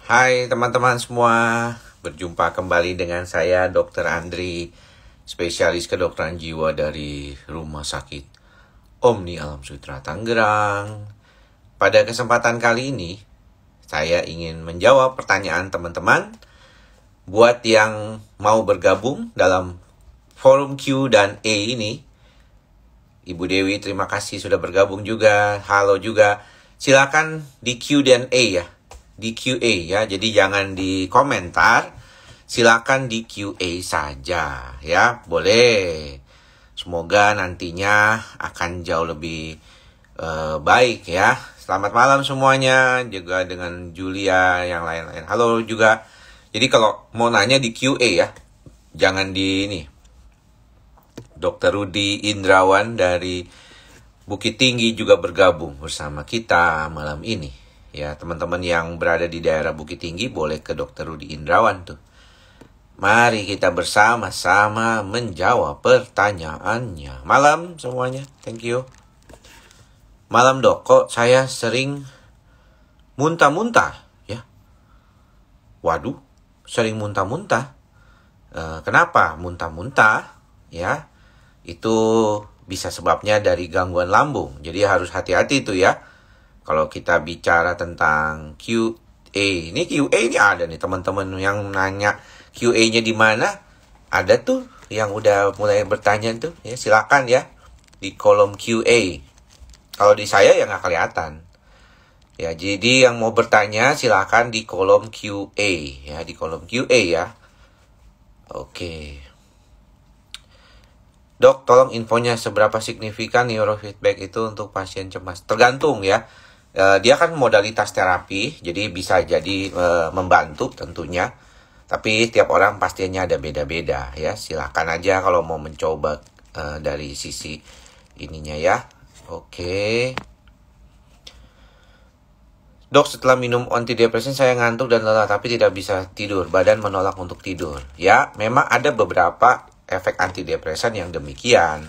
Hai teman-teman semua, berjumpa kembali dengan saya Dr. Andri, spesialis kedokteran jiwa dari Rumah Sakit Omni Alam Sutra Tangerang. Pada kesempatan kali ini, saya ingin menjawab pertanyaan teman-teman. Buat yang mau bergabung dalam forum Q dan A ini, Ibu Dewi terima kasih sudah bergabung juga, halo juga. Silakan di Q dan A ya. Di QA ya, jadi jangan di komentar, silakan di QA saja ya, boleh. Semoga nantinya akan jauh lebih baik ya. Selamat malam semuanya, juga dengan Julia yang lain-lain. Halo juga. Jadi kalau mau nanya di QA ya, jangan di ini. Dr. Rudi Indrawan dari Bukit Tinggi juga bergabung bersama kita malam ini. Ya, teman-teman yang berada di daerah Bukit Tinggi boleh ke Dr. Rudi Indrawan tuh. Mari kita bersama-sama menjawab pertanyaannya. Malam semuanya, thank you. Malam dok, kok saya sering muntah-muntah ya? Waduh, sering muntah-muntah. Kenapa muntah-muntah? Ya, itu bisa sebabnya dari gangguan lambung. Jadi harus hati-hati tuh ya. Kalau kita bicara tentang QA, ini QA ini ada nih teman-teman yang nanya QA-nya di mana? Ada tuh yang udah mulai bertanya tuh, ya silakan ya di kolom QA. Kalau di saya ya nggak kelihatan. Ya, jadi yang mau bertanya silakan di kolom QA ya, di kolom QA ya. Oke. Dok, tolong infonya seberapa signifikan neurofeedback itu untuk pasien cemas? Tergantung ya. Dia kan modalitas terapi, jadi bisa jadi membantu tentunya. Tapi tiap orang pastinya ada beda-beda ya. Silakan aja kalau mau mencoba dari sisi ininya ya. Oke. Dok, setelah minum antidepresan saya ngantuk dan lelah tapi tidak bisa tidur. Badan menolak untuk tidur. Ya, memang ada beberapa efek antidepresan yang demikian.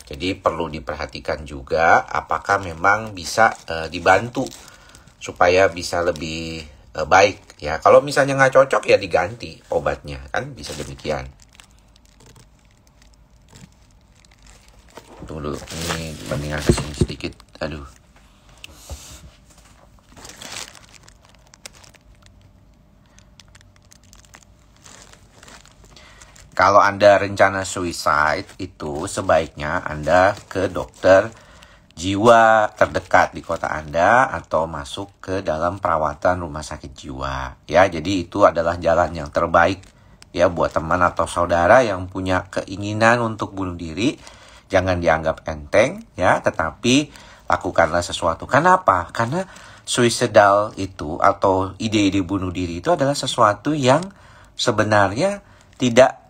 Jadi perlu diperhatikan juga apakah memang bisa dibantu supaya bisa lebih baik ya. Kalau misalnya nggak cocok ya diganti obatnya, kan bisa demikian. Tunggu dulu, ini bandingan kesini sedikit. Aduh. Kalau Anda rencana suicide, itu sebaiknya Anda ke dokter jiwa terdekat di kota Anda atau masuk ke dalam perawatan rumah sakit jiwa. Ya, jadi itu adalah jalan yang terbaik ya buat teman atau saudara yang punya keinginan untuk bunuh diri. Jangan dianggap enteng ya, tetapi lakukanlah sesuatu. Kenapa? Karena suicidal itu atau ide-ide bunuh diri itu adalah sesuatu yang sebenarnya tidak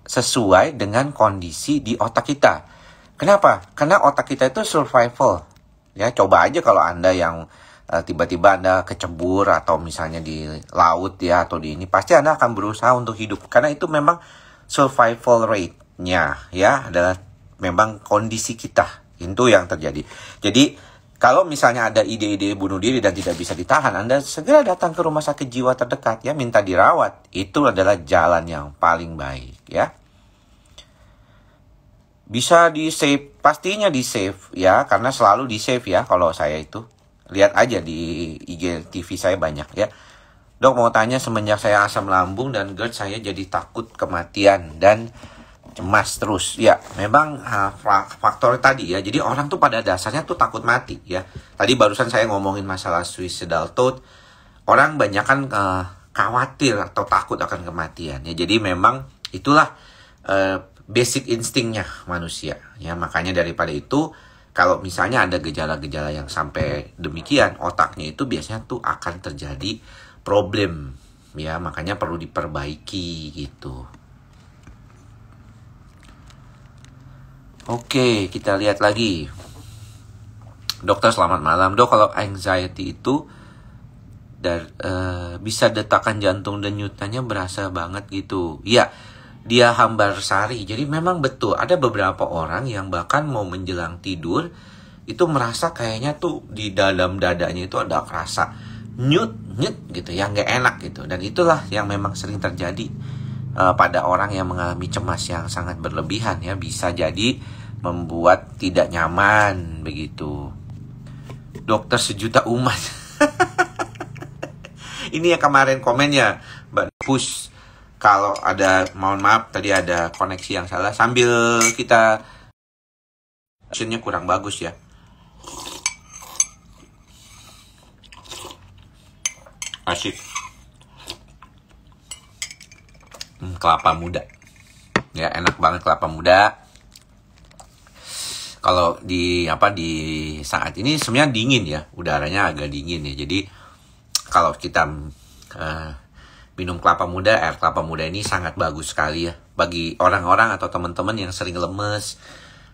sesuai dengan kondisi di otak kita. Kenapa? Karena otak kita itu survival. Ya, coba aja kalau Anda yang tiba-tiba Anda kecebur atau misalnya di laut ya atau di ini, pasti Anda akan berusaha untuk hidup. Karena itu memang survival rate-nya ya adalah memang kondisi kita. Itu yang terjadi. Jadi kalau misalnya ada ide-ide bunuh diri dan tidak bisa ditahan, Anda segera datang ke rumah sakit jiwa terdekat ya, minta dirawat. Itu adalah jalan yang paling baik ya. Bisa di-save, pastinya di-save ya, karena selalu di-save ya kalau saya itu. Lihat aja di IGTV saya banyak ya. Dok, mau tanya, semenjak saya asam lambung dan GERD saya jadi takut kematian dan cemas terus. Ya, memang faktor tadi ya. Jadi orang tuh pada dasarnya tuh takut mati ya. Tadi barusan saya ngomongin masalah suicidal thought. Orang banyak kan khawatir atau takut akan kematian ya. Jadi memang itulah basic instingnya manusia ya. Makanya daripada itu, kalau misalnya ada gejala-gejala yang sampai demikian, otaknya itu biasanya tuh akan terjadi problem ya, makanya perlu diperbaiki gitu. Oke, kita lihat lagi. Dokter, selamat malam. Dok, kalau anxiety itu bisa detakan jantung denyutannya berasa banget gitu. Iya, dia hambar sari. Jadi memang betul ada beberapa orang yang bahkan mau menjelang tidur itu merasa kayaknya tuh di dalam dadanya itu ada rasa nyut nyut gitu ya, nggak enak gitu. Dan itulah yang memang sering terjadi pada orang yang mengalami cemas yang sangat berlebihan ya, bisa jadi membuat tidak nyaman begitu. Dokter sejuta umat. Ini yang kemarin komennya Mbak Push. Kalau ada, mohon maaf tadi ada koneksi yang salah. Sambil kita, actionnya kurang bagus ya. Asik. Kelapa muda. Ya, enak banget kelapa muda. Kalau di saat ini sebenarnya dingin ya, udaranya agak dingin ya. Jadi kalau kita minum kelapa muda, air kelapa muda ini sangat bagus sekali ya bagi orang-orang atau teman-teman yang sering lemes,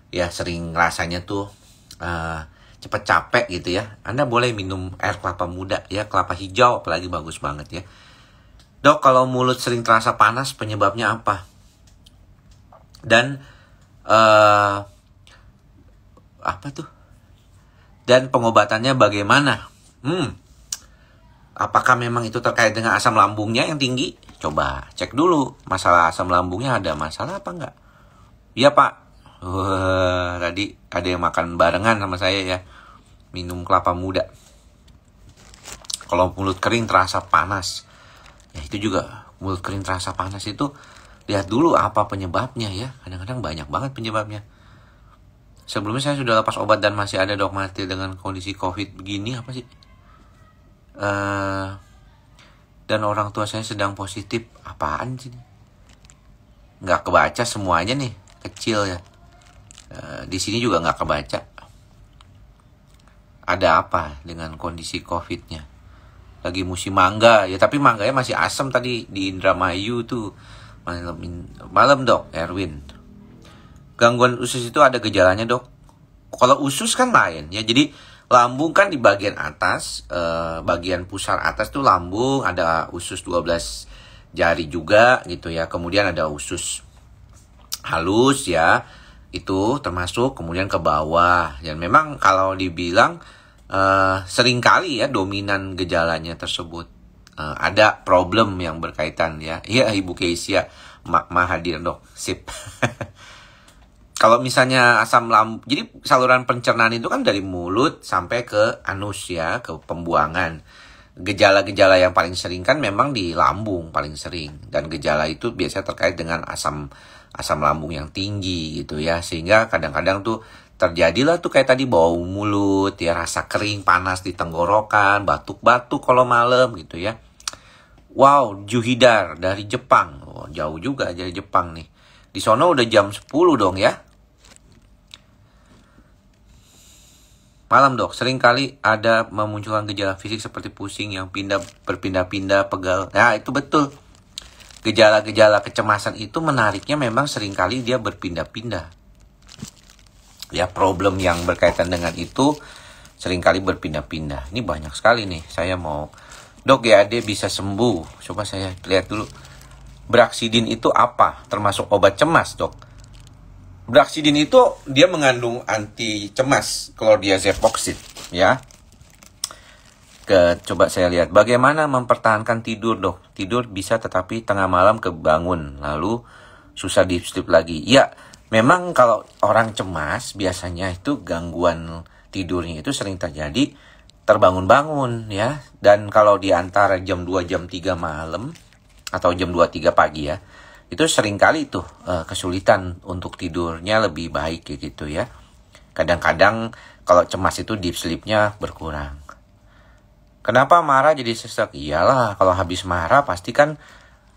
ya sering rasanya tuh cepet capek gitu ya. Anda boleh minum air kelapa muda ya, kelapa hijau apalagi bagus banget ya. Dok, kalau mulut sering terasa panas penyebabnya apa? Dan apa tuh? Dan pengobatannya bagaimana? Apakah memang itu terkait dengan asam lambungnya yang tinggi? Coba cek dulu masalah asam lambungnya, ada masalah apa enggak? Iya Pak. Tadi ada yang makan barengan sama saya ya, minum kelapa muda. Kalau mulut kering terasa panas, ya itu juga mulut kering terasa panas itu, lihat dulu apa penyebabnya ya. Kadang-kadang banyak banget penyebabnya. Sebelumnya saya sudah lepas obat dan masih ada dok mati dengan kondisi COVID begini, apa sih? Dan orang tua saya sedang positif. Apaan sih? Nggak kebaca semuanya nih, kecil ya. Di sini juga nggak kebaca. Ada apa dengan kondisi COVID-nya? Lagi musim mangga ya, tapi mangganya masih asam tadi di Indramayu tuh. Malam dok, Erwin. Gangguan usus itu ada gejalanya dok? Kalau usus kan lain ya, jadi lambung kan di bagian atas, bagian pusar atas tuh lambung, ada usus 12 jari juga gitu ya. Kemudian ada usus halus ya, itu termasuk kemudian ke bawah. Dan memang kalau dibilang seringkali ya dominan gejalanya tersebut ada problem yang berkaitan ya. Iya Ibu Keisha, Mak hadir dok, sip. Kalau misalnya asam lambung, jadi saluran pencernaan itu kan dari mulut sampai ke anus ya, ke pembuangan. Gejala-gejala yang paling sering kan memang di lambung paling sering. Dan gejala itu biasanya terkait dengan asam lambung yang tinggi gitu ya. Sehingga kadang-kadang tuh terjadilah tuh kayak tadi bau mulut ya, rasa kering, panas di tenggorokan, batuk-batuk kalau malam gitu ya. Wow, Juhidar dari Jepang. Oh, jauh juga dari Jepang nih. Di sono udah jam 10 dong ya. Malam dok, sering kali ada memunculkan gejala fisik seperti pusing yang berpindah-pindah, pegal. Nah itu betul. Gejala-gejala kecemasan itu menariknya memang sering kali dia berpindah-pindah. Ya, problem yang berkaitan dengan itu sering kali berpindah-pindah. Ini banyak sekali nih. Saya mau, dok GAD bisa sembuh. Coba saya lihat dulu. Braxidin itu apa? Termasuk obat cemas, dok. Braxidin itu dia mengandung anti cemas, chlordiazepam ya. Coba saya lihat bagaimana mempertahankan tidur, dok. Tidur bisa tetapi tengah malam kebangun, lalu susah deep sleep lagi. Ya, memang kalau orang cemas biasanya itu gangguan tidurnya itu sering terjadi terbangun-bangun ya. Dan kalau di antara jam 2 jam 3 malam atau jam 2-3 pagi ya, itu seringkali tuh kesulitan untuk tidurnya lebih baik gitu ya. Kadang-kadang kalau cemas itu deep sleep-nya berkurang. Kenapa marah jadi sesek? Iyalah, kalau habis marah pasti kan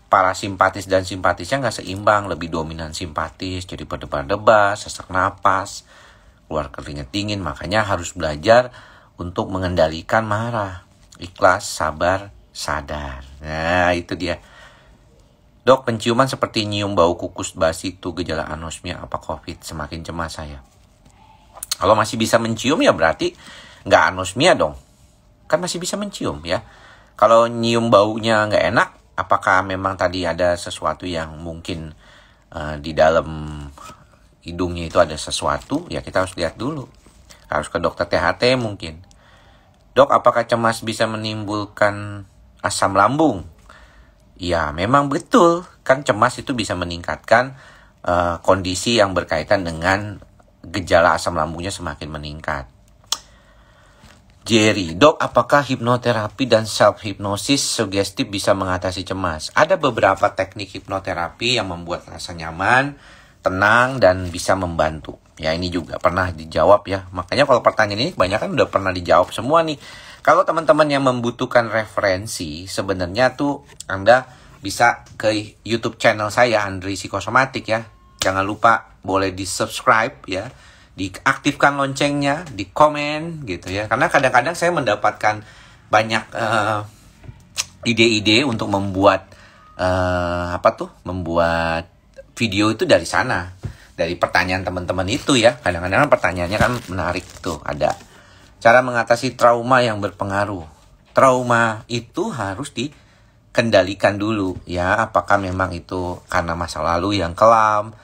parasimpatis dan simpatisnya nggak seimbang, lebih dominan simpatis, jadi berdebar-debar, sesak napas, keluar keringat dingin. Makanya harus belajar untuk mengendalikan marah. Ikhlas, sabar, sadar. Nah itu dia. Dok, penciuman seperti nyium bau kukus basi itu gejala anosmia apa COVID? Semakin cemas saya. Kalau masih bisa mencium ya berarti nggak anosmia dong. Kan masih bisa mencium ya. Kalau nyium baunya nggak enak, apakah memang tadi ada sesuatu yang mungkin di dalam hidungnya itu ada sesuatu? Ya kita harus lihat dulu. Harus ke dokter THT mungkin. Dok, apakah cemas bisa menimbulkan asam lambung? Ya, memang betul. Kan cemas itu bisa meningkatkan kondisi yang berkaitan dengan gejala asam lambungnya semakin meningkat. Jerry, dok, apakah hipnoterapi dan self-hypnosis sugestif bisa mengatasi cemas? Ada beberapa teknik hipnoterapi yang membuat rasa nyaman, tenang, dan bisa membantu. Ya, ini juga pernah dijawab ya. Makanya kalau pertanyaan ini kebanyakan udah pernah dijawab semua nih. Kalau teman-teman yang membutuhkan referensi, sebenarnya tuh Anda bisa ke YouTube channel saya, Andri Psikosomatik ya. Jangan lupa boleh di-subscribe ya. Diaktifkan loncengnya, di komen gitu ya. Karena kadang-kadang saya mendapatkan banyak ide-ide untuk membuat membuat video itu dari sana. Dari pertanyaan teman-teman itu ya. Kadang-kadang pertanyaannya kan menarik tuh, ada. Cara mengatasi trauma yang berpengaruh. Trauma itu harus dikendalikan dulu ya. Apakah memang itu karena masa lalu yang kelam,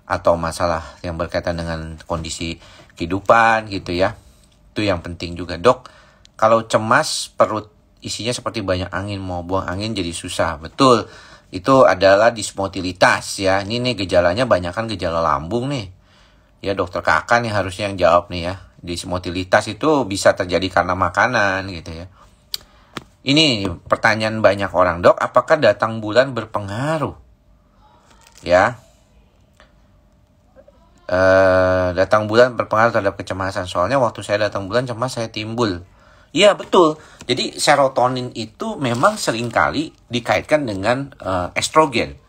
atau masalah yang berkaitan dengan kondisi kehidupan gitu ya. Itu yang penting juga. Dok, kalau cemas perut isinya seperti banyak angin, mau buang angin jadi susah. Betul, itu adalah dismotilitas ya. Ini nih gejalanya banyak kan gejala lambung nih. Ya, dokter kakak nih harusnya yang jawab nih ya. Dismotilitas itu bisa terjadi karena makanan gitu ya. Ini pertanyaan banyak orang, dok, apakah datang bulan berpengaruh? Ya, datang bulan berpengaruh terhadap kecemasan. Soalnya waktu saya datang bulan cemas saya timbul. Iya betul. Jadi serotonin itu memang seringkali dikaitkan dengan estrogen.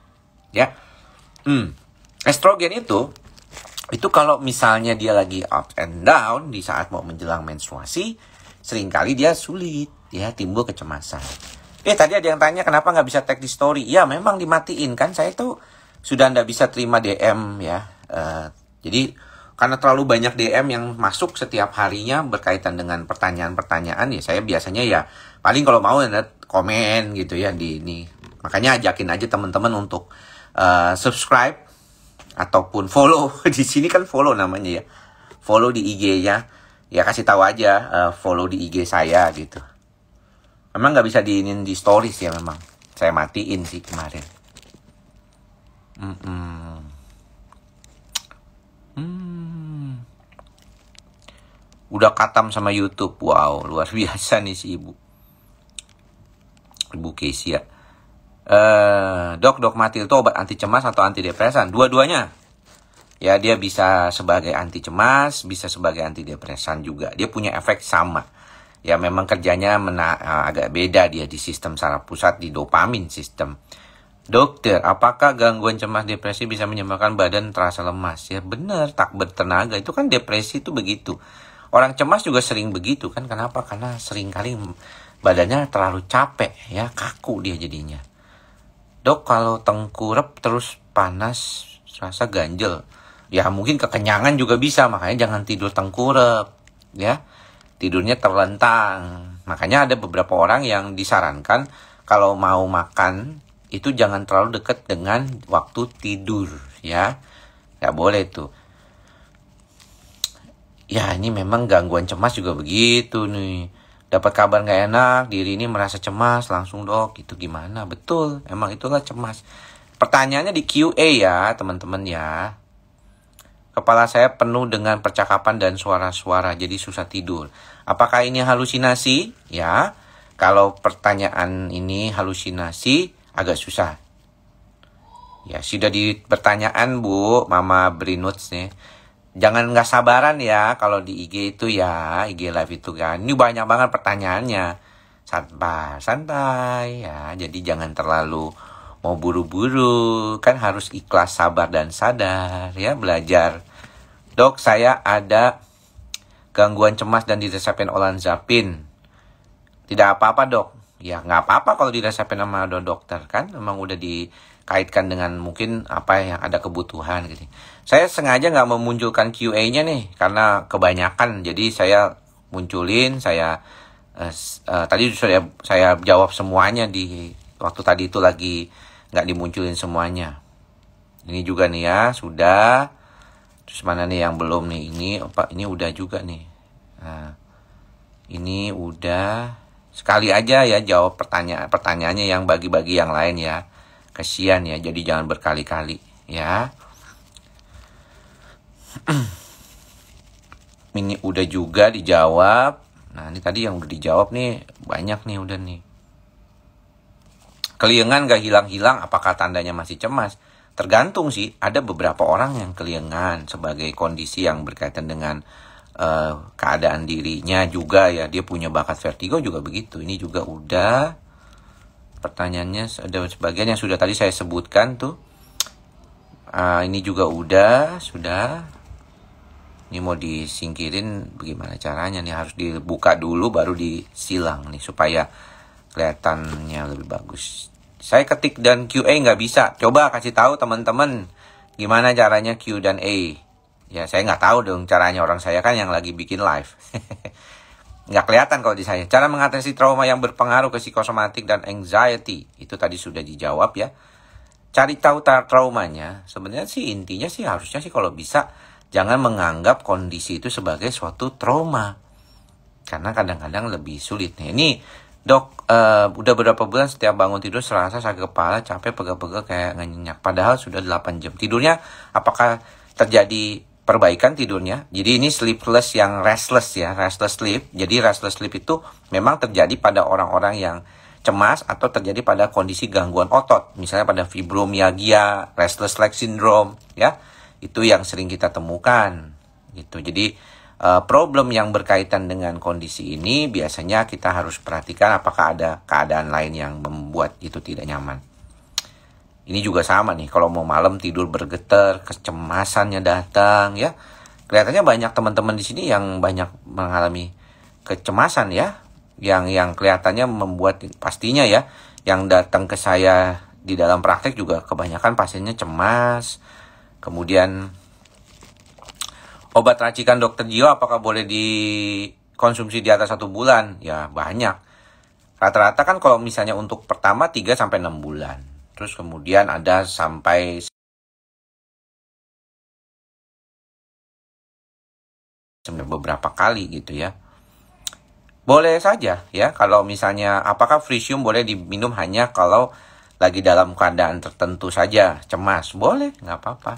Ya, estrogen itu kalau misalnya dia lagi up and down di saat mau menjelang menstruasi, seringkali dia sulit ya, timbul kecemasan. Tadi ada yang tanya kenapa nggak bisa tag di story. Ya memang dimatiin kan, saya tuh sudah nggak bisa terima DM ya. Jadi karena terlalu banyak DM yang masuk setiap harinya berkaitan dengan pertanyaan-pertanyaan ya, saya biasanya ya paling kalau mau ya komen gitu ya di ini. Makanya ajakin aja teman-teman untuk subscribe ataupun follow. Di sini kan follow namanya ya. Follow di IG-nya. Ya kasih tahu aja follow di IG saya gitu. Memang nggak bisa diinin di stories ya memang. Saya matiin sih kemarin. Udah katam sama YouTube. Wow, luar biasa nih si Ibu Kesia. Dok Matil itu obat anti cemas atau anti depresan? Dua-duanya. Ya, dia bisa sebagai anti cemas, bisa sebagai anti depresan juga. Dia punya efek sama. Ya, memang kerjanya agak beda dia di sistem saraf pusat, di dopamin sistem. Dokter, apakah gangguan cemas depresi bisa menyebabkan badan terasa lemas? Ya benar, tak bertenaga. Itu kan depresi itu begitu. Orang cemas juga sering begitu kan. Kenapa? Karena sering kali badannya terlalu capek ya, kaku dia jadinya. Dok, kalau tengkurap terus panas, rasa ganjel. Ya mungkin kekenyangan juga bisa, makanya jangan tidur tengkurap ya. Tidurnya terlentang. Makanya ada beberapa orang yang disarankan kalau mau makan itu jangan terlalu dekat dengan waktu tidur ya. Nggak boleh tuh. Ya ini memang gangguan cemas juga begitu nih. Dapat kabar nggak enak, diri ini merasa cemas, langsung dok, itu gimana? Betul, emang itulah cemas. Pertanyaannya di QA ya teman-teman ya. Kepala saya penuh dengan percakapan dan suara-suara, jadi susah tidur. Apakah ini halusinasi? Ya, kalau pertanyaan ini halusinasi agak susah. Ya, sudah di pertanyaan Bu, Mama Brinuts nih. Jangan nggak sabaran ya kalau di IG itu ya, IG live itu kan. Ini banyak banget pertanyaannya. Santai ya, jadi jangan terlalu mau buru-buru. Kan harus ikhlas, sabar, dan sadar ya, belajar. Dok, saya ada gangguan cemas dan diresepin olanzapin. Tidak apa-apa dok. Ya nggak apa-apa kalau diresepin sama dokter kan. Memang udah dikaitkan dengan mungkin apa yang ada kebutuhan gitu. Saya sengaja nggak memunculkan QA-nya nih karena kebanyakan. Jadi saya munculin, tadi sudah saya jawab semuanya di waktu tadi itu lagi nggak dimunculin semuanya. Ini juga nih ya sudah. Terus mana nih yang belum nih? Ini udah juga nih. Nah, Ini udah sekali aja ya jawab pertanyaannya, yang bagi-bagi yang lain ya. Kasian ya, jadi jangan berkali-kali ya. Ini udah juga dijawab. Nah, ini tadi yang udah dijawab nih, banyak nih udah nih. Keliengan gak hilang-hilang, apakah tandanya masih cemas? Tergantung sih, ada beberapa orang yang keliengan sebagai kondisi yang berkaitan dengan keadaan dirinya juga ya. Dia punya bakat vertigo juga begitu. Ini juga udah. Pertanyaannya ada sebagian yang sudah tadi saya sebutkan tuh. Ini juga udah, sudah. Ini mau disingkirin bagaimana caranya nih, harus dibuka dulu baru disilang nih supaya kelihatannya lebih bagus. Saya ketik dan QA nggak bisa. Coba kasih tahu teman-teman gimana caranya Q dan A. Ya saya nggak tahu dong caranya, orang saya kan yang lagi bikin live. Nggak kelihatan kalau di saya. Cara mengatasi trauma yang berpengaruh ke psikosomatik dan anxiety. Itu tadi sudah dijawab ya. Cari tahu traumanya. Sebenarnya sih intinya sih harusnya sih kalau bisa jangan menganggap kondisi itu sebagai suatu trauma. Karena kadang-kadang lebih sulit. Nih, ini dok, udah berapa bulan setiap bangun tidur serasa sakit kepala, capek, pegel-pegel kayak nyenyak. Padahal sudah 8 jam. Tidurnya apakah terjadi perbaikan tidurnya? Jadi ini sleepless yang restless ya, restless sleep. Jadi restless sleep itu memang terjadi pada orang-orang yang cemas atau terjadi pada kondisi gangguan otot. Misalnya pada fibromyalgia, restless leg syndrome ya. Itu yang sering kita temukan gitu. Jadi problem yang berkaitan dengan kondisi ini biasanya kita harus perhatikan apakah ada keadaan lain yang membuat itu tidak nyaman. Ini juga sama nih, kalau mau malam tidur bergetar, kecemasannya datang ya. Kelihatannya banyak teman-teman di sini yang banyak mengalami kecemasan ya. Yang kelihatannya membuat pastinya ya, yang datang ke saya di dalam praktek juga kebanyakan pasiennya cemas. Kemudian obat racikan dokter jiwa apakah boleh dikonsumsi di atas 1 bulan? Ya banyak. Rata-rata kan kalau misalnya untuk pertama 3-6 bulan. Terus kemudian ada sampai beberapa kali gitu ya. Boleh saja ya, kalau misalnya apakah frisium boleh diminum hanya kalau lagi dalam keadaan tertentu saja, cemas? Boleh, nggak apa-apa.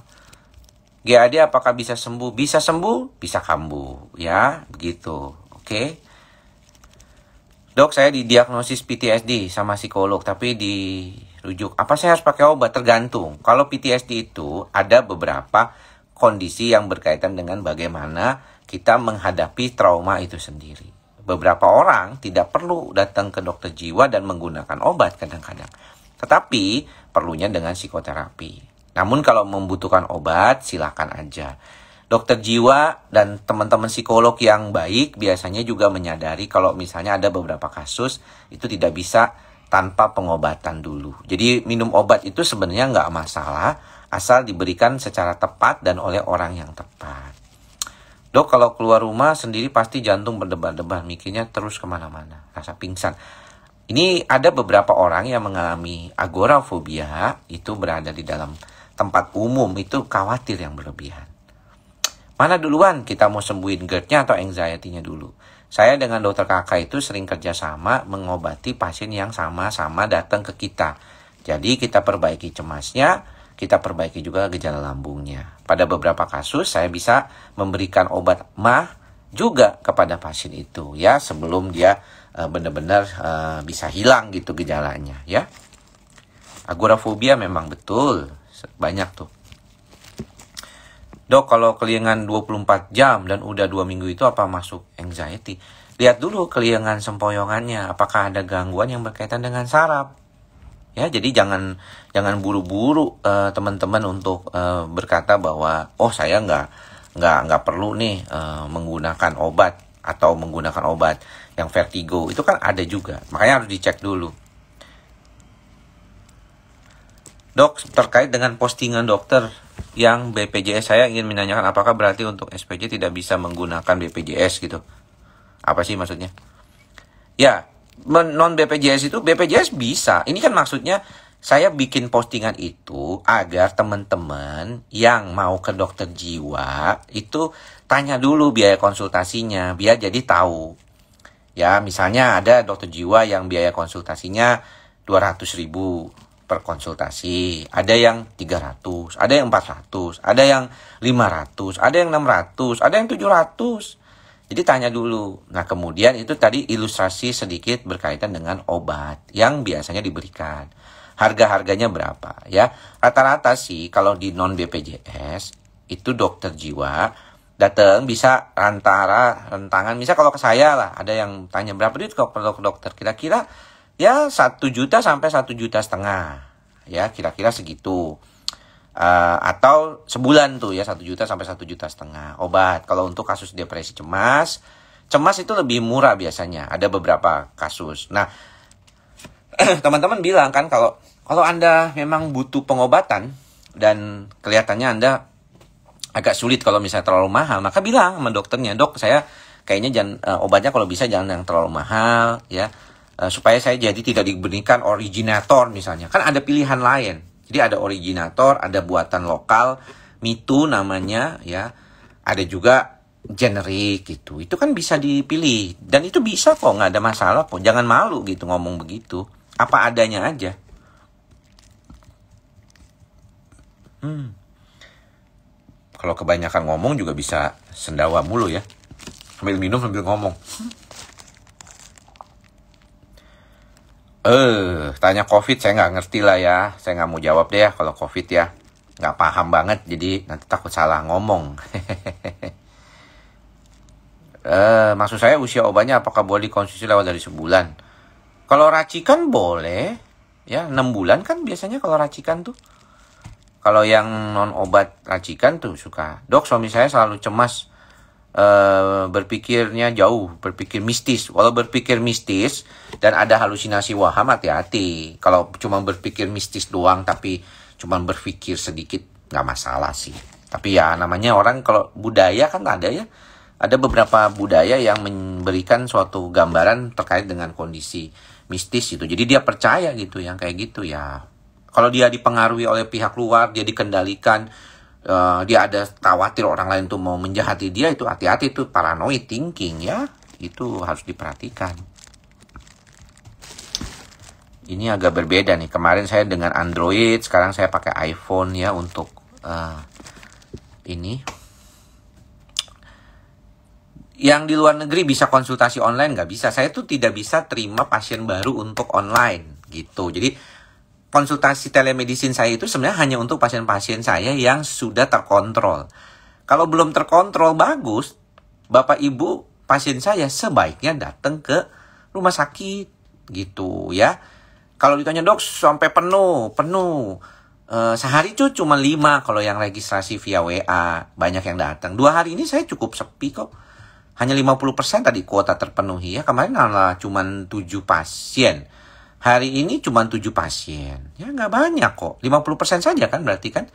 GAD apakah bisa sembuh? Bisa sembuh, bisa kambuh ya, begitu. Oke. Dok, saya didiagnosis PTSD sama psikolog, tapi dirujuk. Apa saya harus pakai obat? Tergantung. Kalau PTSD itu ada beberapa kondisi yang berkaitan dengan bagaimana kita menghadapi trauma itu sendiri. Beberapa orang tidak perlu datang ke dokter jiwa dan menggunakan obat kadang-kadang. Tetapi perlunya dengan psikoterapi. Namun kalau membutuhkan obat, silakan aja. Dokter jiwa dan teman-teman psikolog yang baik biasanya juga menyadari kalau misalnya ada beberapa kasus itu tidak bisa tanpa pengobatan dulu. Jadi minum obat itu sebenarnya nggak masalah asal diberikan secara tepat dan oleh orang yang tepat. Dok, kalau keluar rumah sendiri pasti jantung berdebar-debar, mikirnya terus kemana-mana, rasa pingsan. Ini ada beberapa orang yang mengalami agorafobia, itu berada di dalam tempat umum, itu khawatir yang berlebihan. Mana duluan kita mau sembuhin GERD-nya atau anxiety-nya dulu? Saya dengan dokter kakak itu sering kerjasama mengobati pasien yang sama-sama datang ke kita. Jadi kita perbaiki cemasnya, kita perbaiki juga gejala lambungnya. Pada beberapa kasus saya bisa memberikan obat MAH juga kepada pasien itu ya, sebelum dia benar-benar bisa hilang gitu gejalanya ya. Agorafobia memang betul banyak tuh. Dok, kalau keliengan 24 jam dan udah 2 minggu itu apa masuk anxiety? Lihat dulu keliengan sempoyongannya, apakah ada gangguan yang berkaitan dengan saraf. Ya, jadi jangan buru-buru teman-teman untuk berkata bahwa saya nggak perlu nih menggunakan obat atau menggunakan obat yang vertigo. Itu kan ada juga, makanya harus dicek dulu. Dok, terkait dengan postingan dokter yang BPJS, saya ingin menanyakan apakah berarti untuk SPJ tidak bisa menggunakan BPJS gitu? Apa sih maksudnya? Ya, non BPJS itu BPJS bisa. Ini kan maksudnya saya bikin postingan itu agar teman-teman yang mau ke dokter jiwa itu tanya dulu biaya konsultasinya, biar jadi tahu. Ya, misalnya ada dokter jiwa yang biaya konsultasinya 200.000 per konsultasi, ada yang 300, ada yang 400, ada yang 500, ada yang 600, ada yang 700. Jadi tanya dulu. Nah, kemudian itu tadi ilustrasi sedikit berkaitan dengan obat yang biasanya diberikan. Harga-harganya berapa ya? Rata-rata sih kalau di non BPJS itu dokter jiwa datang bisa antara rentangan, misal kalau ke saya lah, ada yang tanya berapa duit kalau ke dokter, kira-kira ya 1 juta sampai 1,5 juta ya, kira-kira segitu. Atau sebulan tuh ya 1 juta sampai 1,5 juta obat. Kalau untuk kasus depresi cemas itu lebih murah biasanya, ada beberapa kasus. Nah, teman-teman bilang kan kalau Anda memang butuh pengobatan dan kelihatannya Anda agak sulit kalau misalnya terlalu mahal, maka bilang sama dokternya, dok saya kayaknya jangan obatnya kalau bisa jangan yang terlalu mahal ya, supaya saya jadi tidak diberikan originator misalnya. Kan ada pilihan lain. Jadi ada originator, ada buatan lokal, mitu namanya ya. Ada juga generik gitu. Itu kan bisa dipilih dan itu bisa kok, nggak ada masalah kok. Jangan malu gitu ngomong begitu. Apa adanya aja. Kalau kebanyakan ngomong juga bisa sendawa mulu ya. Sambil minum sambil ngomong. Tanya COVID saya nggak ngerti lah ya. Saya nggak mau jawab deh ya kalau COVID ya. Nggak paham banget, jadi nanti takut salah ngomong. Maksud saya usia obatnya apakah boleh dikonsumsi lewat dari sebulan? Kalau racikan boleh. Ya 6 bulan kan biasanya kalau racikan tuh. Kalau yang non obat racikan tuh suka, dok suami saya selalu cemas, berpikirnya jauh, berpikir mistis. Walau berpikir mistis dan ada halusinasi waham, hati-hati. Kalau cuma berpikir mistis doang tapi cuma berpikir sedikit nggak masalah sih. Tapi ya namanya orang, kalau budaya kan ada ya. Ada beberapa budaya yang memberikan suatu gambaran terkait dengan kondisi mistis itu. Jadi dia percaya gitu, yang kayak gitu ya. Kalau dia dipengaruhi oleh pihak luar, dia dikendalikan, dia ada khawatir orang lain tuh mau menjahati dia, itu hati-hati tuh, paranoid thinking ya. Itu harus diperhatikan. Ini agak berbeda nih. Kemarin saya dengan Android, sekarang saya pakai iPhone ya untuk ini. Yang di luar negeri bisa konsultasi online, nggak bisa. Saya tuh tidak bisa terima pasien baru untuk online gitu. Jadi konsultasi telemedicine saya itu sebenarnya hanya untuk pasien-pasien saya yang sudah terkontrol. Kalau belum terkontrol bagus, Bapak Ibu pasien saya sebaiknya datang ke rumah sakit gitu ya. Kalau ditanya dok sampai penuh. Sehari itu cuma 5 kalau yang registrasi via WA, banyak yang datang. 2 hari ini saya cukup sepi kok. Hanya 50% tadi kuota terpenuhi ya. Kemarin malah cuma 7 pasien. Hari ini cuma 7 pasien. Ya nggak banyak kok. 50% saja kan berarti kan.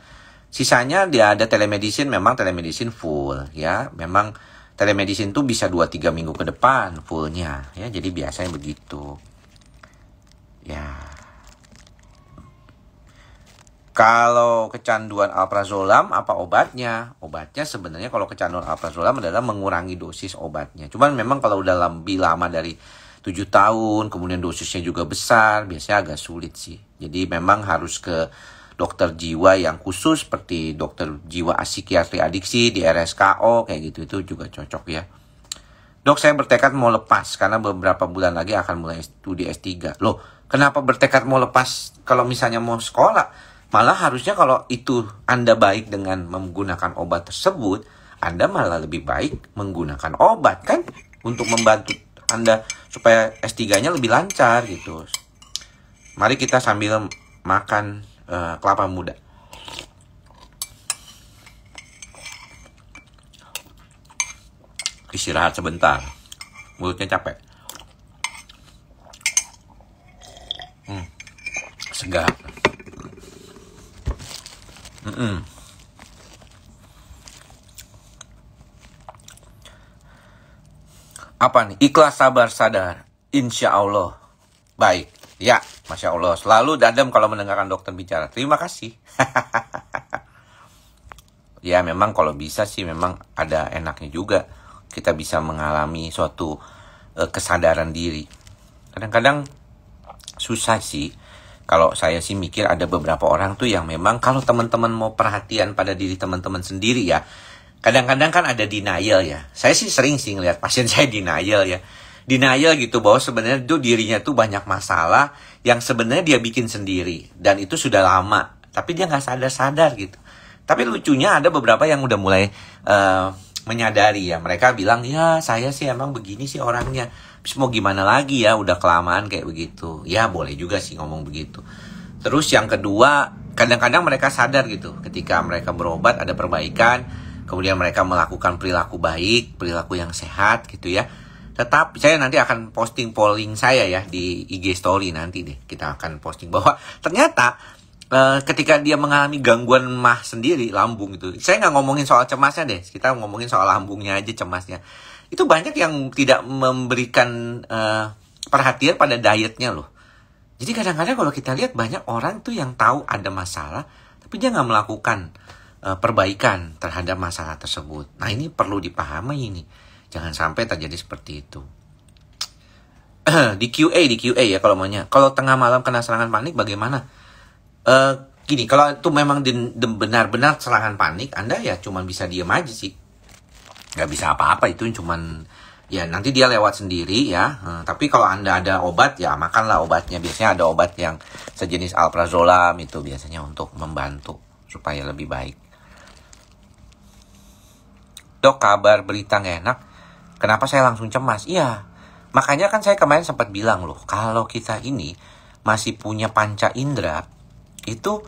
Sisanya dia ada telemedicine, memang telemedicine full ya. Memang telemedicine tuh bisa 2-3 minggu ke depan fullnya ya. Jadi biasanya begitu. Ya. Kalau kecanduan alprazolam apa obatnya? Obatnya sebenarnya kalau kecanduan alprazolam adalah mengurangi dosis obatnya. Cuman memang kalau udah lebih lama dari 7 tahun, kemudian dosisnya juga besar, biasanya agak sulit sih. Jadi memang harus ke dokter jiwa yang khusus, seperti dokter jiwa psikiatri adiksi di RSKO, kayak gitu, itu juga cocok ya. Dok, saya bertekad mau lepas, karena beberapa bulan lagi akan mulai studi S3. Loh, kenapa bertekad mau lepas kalau misalnya mau sekolah? Malah harusnya kalau itu Anda baik dengan menggunakan obat tersebut, Anda malah lebih baik menggunakan obat kan? Untuk membantu Anda supaya S3-nya lebih lancar gitu. Mari kita sambil makan kelapa muda. Istirahat sebentar. Mulutnya capek. Segar. Apa nih? Ikhlas, sabar, sadar. Insya Allah. Baik. Ya, Masya Allah. Selalu dadam kalau mendengarkan dokter bicara. Terima kasih. Ya, memang kalau bisa sih memang ada enaknya juga. Kita bisa mengalami suatu kesadaran diri. Kadang-kadang susah sih. Kalau saya sih mikir ada beberapa orang tuh yang memang kalau teman-teman mau perhatian pada diri teman-teman sendiri ya, kadang-kadang kan ada denial ya. Saya sih sering sih ngeliat pasien saya denial ya. Denial gitu bahwa sebenarnya tuh dirinya tuh banyak masalah yang sebenarnya dia bikin sendiri. Dan itu sudah lama. Tapi dia nggak sadar-sadar gitu. Tapi lucunya ada beberapa yang udah mulai menyadari ya. Mereka bilang, ya saya sih emang begini sih orangnya. Terus mau gimana lagi ya, udah kelamaan kayak begitu. Ya boleh juga sih ngomong begitu. Terus yang kedua, kadang-kadang mereka sadar gitu. Ketika mereka berobat ada perbaikan. Kemudian mereka melakukan perilaku baik, perilaku yang sehat gitu ya. Tetapi saya nanti akan posting polling saya ya di IG story nanti deh. Kita akan posting bahwa ternyata ketika dia mengalami gangguan mah sendiri, lambung gitu. Saya nggak ngomongin soal cemasnya deh. Kita ngomongin soal lambungnya aja, cemasnya. Itu banyak yang tidak memberikan perhatian pada dietnya loh. Jadi kadang-kadang kalau kita lihat banyak orang tuh yang tahu ada masalah, tapi dia nggak melakukan perbaikan terhadap masalah tersebut. Nah ini perlu dipahami ini. Jangan sampai terjadi seperti itu. Di QA ya kalau maunya. Kalau tengah malam kena serangan panik bagaimana? Gini, kalau itu memang benar-benar serangan panik, Anda ya cuma bisa diem aja sih. Nggak bisa apa-apa, itu cuman ya nanti dia lewat sendiri ya. Tapi kalau Anda ada obat ya makanlah obatnya. Biasanya ada obat yang sejenis alprazolam itu biasanya untuk membantu supaya lebih baik. Dok, kabar berita nggak enak. Kenapa saya langsung cemas? Iya, makanya kan saya kemarin sempat bilang loh, kalau kita ini masih punya panca indera, itu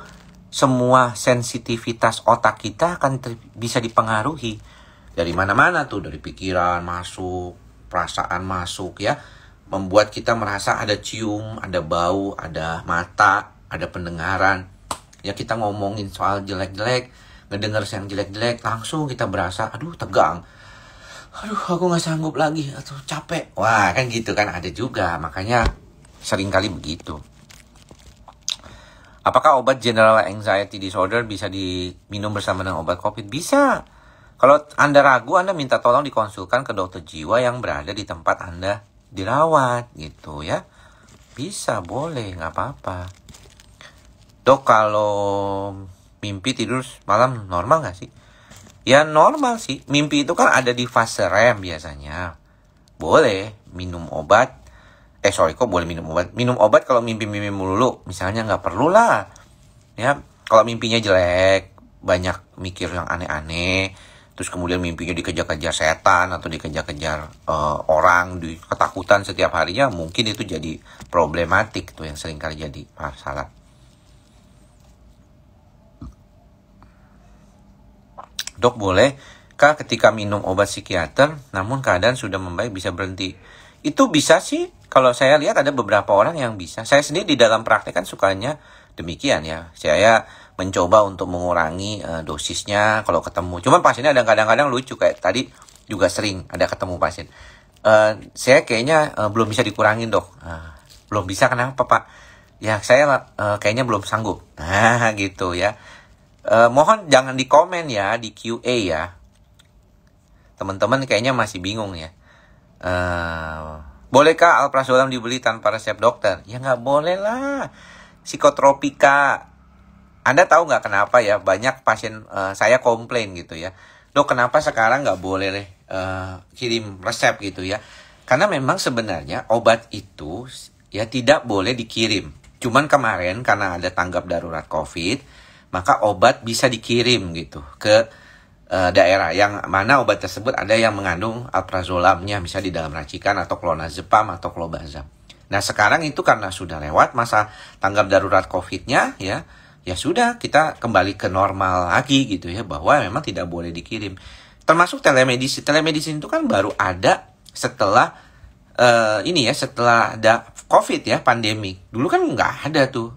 semua sensitivitas otak kita akan bisa dipengaruhi. Dari mana-mana tuh, dari pikiran masuk, perasaan masuk ya. Membuat kita merasa ada cium, ada bau, ada mata, ada pendengaran. Ya kita ngomongin soal jelek-jelek, ngedenger yang jelek-jelek, langsung kita berasa, aduh tegang. Aduh aku gak sanggup lagi, atau capek. Wah kan gitu kan, ada juga. Makanya sering kali begitu. Apakah obat general anxiety disorder bisa diminum bersama dengan obat COVID? Bisa. Kalau Anda ragu, Anda minta tolong dikonsulkan ke dokter jiwa yang berada di tempat Anda dirawat gitu ya. Bisa, boleh, nggak apa-apa. Dok, kalau mimpi tidur malam normal nggak sih? Ya normal sih. Mimpi itu kan ada di fase REM biasanya. Boleh minum obat. Kok boleh minum obat? Minum obat kalau mimpi-mimpi melulu, misalnya nggak perlu lah. Ya, kalau mimpinya jelek, banyak mikir yang aneh-aneh, terus kemudian mimpinya dikejar-kejar setan atau dikejar-kejar orang, ketakutan setiap harinya, mungkin itu jadi problematik tuh yang sering kali jadi masalah. Dok, bolehkah ketika minum obat psikiater, namun keadaan sudah membaik bisa berhenti? Itu bisa sih. Kalau saya lihat ada beberapa orang yang bisa. Saya sendiri di dalam praktek kan sukanya demikian ya. Saya mencoba untuk mengurangi dosisnya kalau ketemu. Cuman pasiennya kadang-kadang lucu, kayak tadi juga sering ada ketemu pasien. Saya kayaknya belum bisa dikurangin dok. Belum bisa, kenapa Pak? Ya saya kayaknya belum sanggup. Nah gitu ya. Mohon jangan di komen ya, di QA ya. Teman-teman kayaknya masih bingung ya. Bolehkah alprazolam dibeli tanpa resep dokter? Ya nggak boleh lah. Psikotropika. Anda tahu nggak kenapa ya? Banyak pasien saya komplain gitu ya. Dok, kenapa sekarang nggak boleh kirim resep gitu ya? Karena memang sebenarnya obat itu ya tidak boleh dikirim. Cuman kemarin karena ada tanggap darurat COVID, maka obat bisa dikirim gitu ke daerah yang mana obat tersebut ada yang mengandung alprazolamnya, misalnya di dalam racikan atau clonazepam atau clobazam. Nah sekarang itu karena sudah lewat masa tanggap darurat COVID-nya ya sudah kita kembali ke normal lagi gitu ya, bahwa memang tidak boleh dikirim. Termasuk telemedicine. Telemedicine itu kan baru ada setelah setelah ada COVID ya, pandemi. Dulu kan nggak ada tuh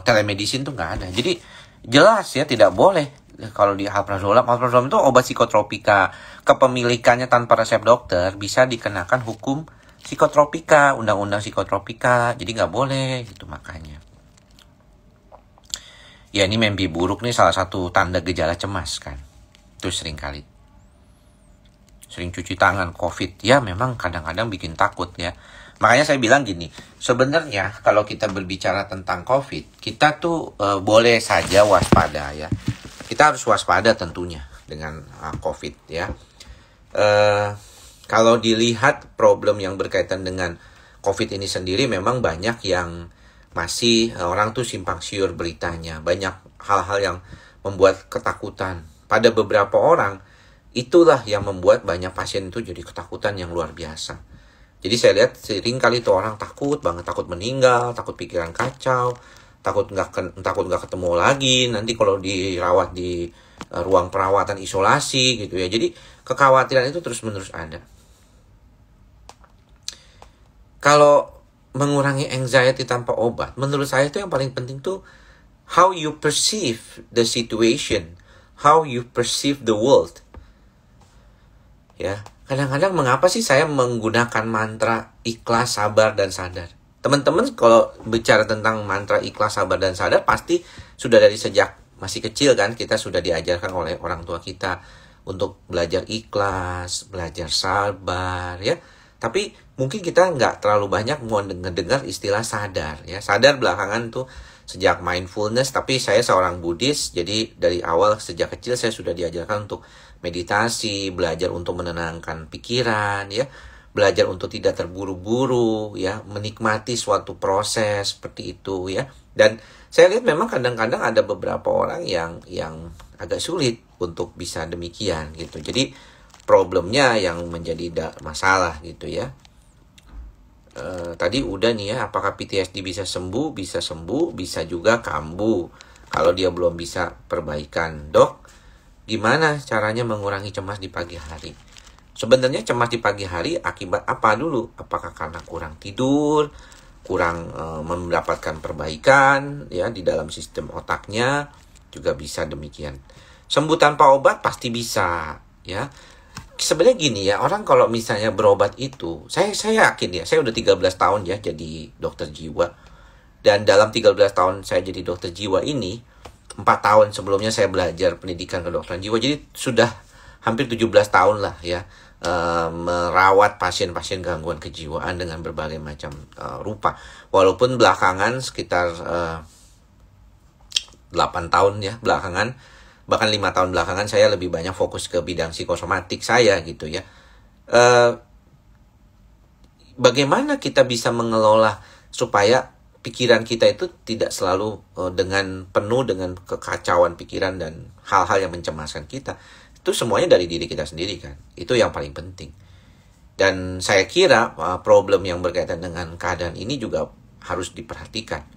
telemedicine tuh nggak ada. Jadi jelas ya tidak boleh kalau di alprazolam. Alprazolam itu obat psikotropika. Kepemilikannya tanpa resep dokter bisa dikenakan hukum psikotropika, undang-undang psikotropika. Jadi nggak boleh gitu makanya. Ya ini mimpi buruk nih salah satu tanda gejala cemas kan. Itu sering kali. sering cuci tangan, COVID, ya memang kadang-kadang bikin takut ya. Makanya saya bilang gini, sebenarnya kalau kita berbicara tentang COVID, kita tuh boleh saja waspada ya. Kita harus waspada tentunya dengan COVID ya. Kalau dilihat problem yang berkaitan dengan COVID ini sendiri, memang banyak yang masih orang tuh simpang siur beritanya. Banyak hal-hal yang membuat ketakutan. Pada beberapa orang, itulah yang membuat banyak pasien itu jadi ketakutan yang luar biasa. Jadi saya lihat sering kali tuh orang takut banget, takut meninggal, takut pikiran kacau, takut nggak ketemu lagi nanti kalau dirawat di ruang perawatan isolasi gitu ya. Jadi kekhawatiran itu terus-menerus ada. Kalau mengurangi anxiety tanpa obat, menurut saya itu yang paling penting tuh how you perceive the situation, how you perceive the world. Ya, kadang-kadang mengapa sih saya menggunakan mantra ikhlas, sabar, dan sadar? Teman-teman kalau bicara tentang mantra ikhlas, sabar, dan sadar, pasti sudah dari sejak masih kecil kan, kita sudah diajarkan oleh orang tua kita untuk belajar ikhlas, belajar sabar ya. Tapi mungkin kita nggak terlalu banyak mau dengar istilah sadar ya. Sadar belakangan tuh sejak mindfulness, tapi saya seorang Buddhis, jadi dari awal sejak kecil saya sudah diajarkan untuk meditasi, belajar untuk menenangkan pikiran ya, belajar untuk tidak terburu-buru ya, menikmati suatu proses seperti itu ya. Dan saya lihat memang kadang-kadang ada beberapa orang yang agak sulit untuk bisa demikian gitu. Jadi problemnya yang menjadi masalah gitu ya. Tadi udah nih ya, apakah PTSD bisa sembuh? Bisa sembuh, bisa juga kambuh kalau dia belum bisa perbaikan. Dok, gimana caranya mengurangi cemas di pagi hari? Sebenarnya cemas di pagi hari akibat apa dulu? Apakah karena kurang tidur, kurang mendapatkan perbaikan ya di dalam sistem otaknya? Juga bisa demikian. Sembuh tanpa obat pasti bisa ya. Sebenarnya gini ya, orang kalau misalnya berobat itu, saya yakin ya, saya udah 13 tahun ya jadi dokter jiwa. Dan dalam 13 tahun saya jadi dokter jiwa ini, 4 tahun sebelumnya saya belajar pendidikan kedokteran jiwa. Jadi sudah hampir 17 tahun lah ya merawat pasien-pasien gangguan kejiwaan dengan berbagai macam rupa. Walaupun belakangan sekitar 8 tahun ya belakangan, bahkan 5 tahun belakangan saya lebih banyak fokus ke bidang psikosomatik saya gitu ya. Bagaimana kita bisa mengelola supaya pikiran kita itu tidak selalu penuh dengan kekacauan pikiran dan hal-hal yang mencemaskan kita. Itu semuanya dari diri kita sendiri kan. Itu yang paling penting. Dan saya kira problem yang berkaitan dengan keadaan ini juga harus diperhatikan.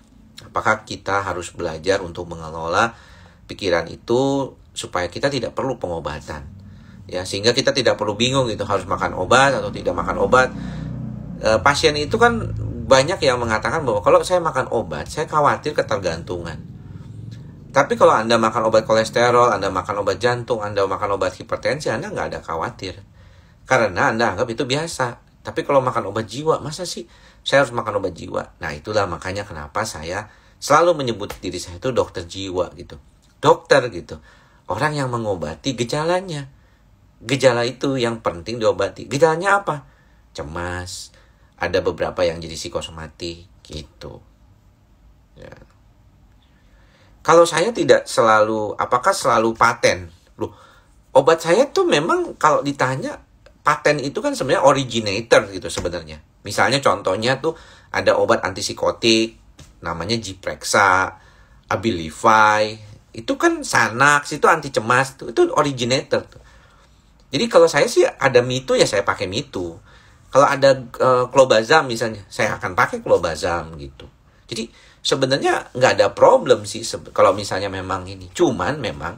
Apakah kita harus belajar untuk mengelola pikiran itu supaya kita tidak perlu pengobatan ya, sehingga kita tidak perlu bingung gitu harus makan obat atau tidak makan obat. Pasien itu kan banyak yang mengatakan bahwa kalau saya makan obat saya khawatir ketergantungan. Tapi kalau Anda makan obat kolesterol, Anda makan obat jantung, Anda makan obat hipertensi, Anda nggak ada khawatir karena Anda anggap itu biasa. Tapi kalau makan obat jiwa, masa sih saya harus makan obat jiwa? Nah itulah makanya kenapa saya selalu menyebut diri saya itu dokter jiwa gitu. Dokter gitu, orang yang mengobati gejalanya. Gejala itu yang penting diobati. Gejalanya apa? Cemas. Ada beberapa yang jadi psikosomatik gitu ya. Kalau saya tidak selalu, apakah selalu paten? Loh, obat saya tuh memang kalau ditanya paten itu kan sebenarnya originator gitu sebenarnya. Misalnya contohnya tuh ada obat antipsikotik namanya Zyprexa, Abilify. Itu kan Xanax, itu anti cemas, itu originator tuh. Jadi kalau saya sih ada Mitu ya saya pakai Mitu. Kalau ada Clobazam misalnya, saya akan pakai Clobazam gitu. Jadi sebenarnya nggak ada problem sih kalau misalnya memang ini. Cuman memang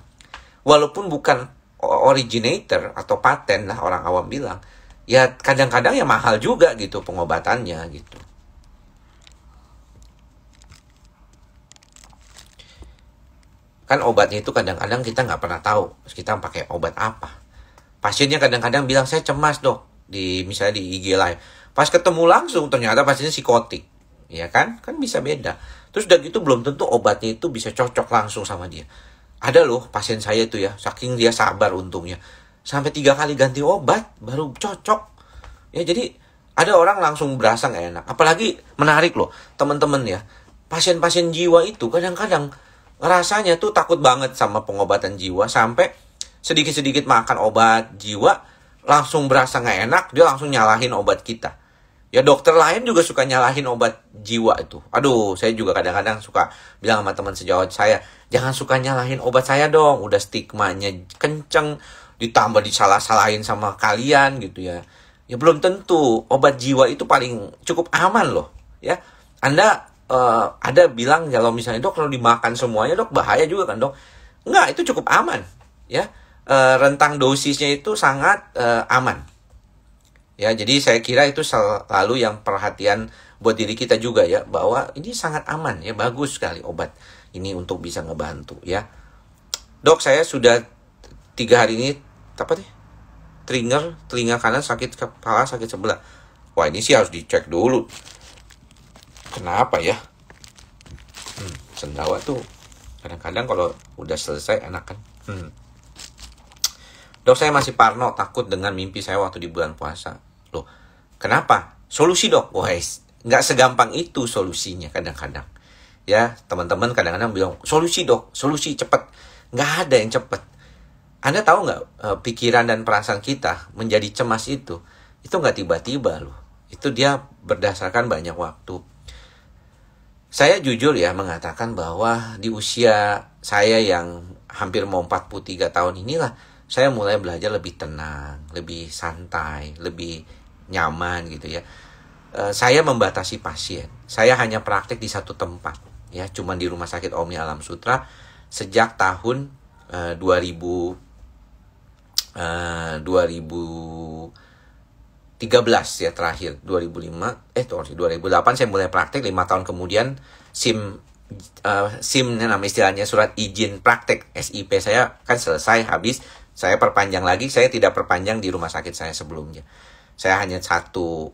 walaupun bukan originator atau paten lah orang awam bilang, ya kadang-kadang ya mahal juga gitu pengobatannya gitu. Kan obatnya itu kadang-kadang kita nggak pernah tahu kita pakai obat apa. Pasiennya kadang-kadang bilang saya cemas dok, misalnya di IG Live. Pas ketemu langsung ternyata pasiennya psikotik, ya kan bisa beda. Terus udah gitu belum tentu obatnya itu bisa cocok langsung sama dia. Ada loh pasien saya itu ya, saking dia sabar untungnya. sampai 3 kali ganti obat baru cocok. Ya, jadi ada orang langsung berasa nggak enak. Apalagi menarik loh, teman-teman ya. Pasien-pasien jiwa itu kadang-kadang rasanya tuh takut banget sama pengobatan jiwa, sampai sedikit-sedikit makan obat jiwa langsung berasa nggak enak, dia langsung nyalahin obat kita. Ya, dokter lain juga suka nyalahin obat jiwa itu. Aduh, saya juga kadang-kadang suka bilang sama teman sejawat saya, jangan suka nyalahin obat saya dong. Udah stigmanya kenceng, ditambah disalah-salahin sama kalian gitu ya. Ya belum tentu, obat jiwa itu paling cukup aman loh. Ya, Anda ada bilang kalau misalnya dok kalau dimakan semuanya dok bahaya juga kan dok? Enggak, itu cukup aman. Ya, rentang dosisnya itu sangat aman. Ya, jadi saya kira itu selalu yang perhatian buat diri kita juga ya, bahwa ini sangat aman ya, bagus sekali obat ini untuk bisa ngebantu ya. Dok, saya sudah 3 hari ini apa nih? Telinga kanan sakit, kepala sakit sebelah. Wah, ini sih harus dicek dulu. Kenapa ya? Sendawa tuh kadang-kadang kalau udah selesai enak kan. Dok, saya masih parno, takut dengan mimpi saya waktu di bulan puasa. Loh, kenapa? Solusi dok? Wah, nggak segampang itu solusinya kadang-kadang. Ya, teman-teman kadang-kadang bilang, solusi dok, solusi cepat. Nggak ada yang cepat. Anda tahu nggak, pikiran dan perasaan kita menjadi cemas itu nggak tiba-tiba loh. Itu dia berdasarkan banyak waktu. Saya jujur ya mengatakan bahwa di usia saya yang hampir mau 43 tahun inilah, saya mulai belajar lebih tenang, lebih santai, lebih nyaman gitu ya. Saya membatasi pasien. Saya hanya praktek di satu tempat ya, cuman di Rumah Sakit Omni Alam Sutera sejak tahun 2013 ya terakhir. 2008 saya mulai praktek, 5 tahun kemudian SIM nama istilahnya surat izin praktek SIP saya kan selesai, habis. Saya perpanjang lagi, saya tidak perpanjang di rumah sakit saya sebelumnya. Saya hanya satu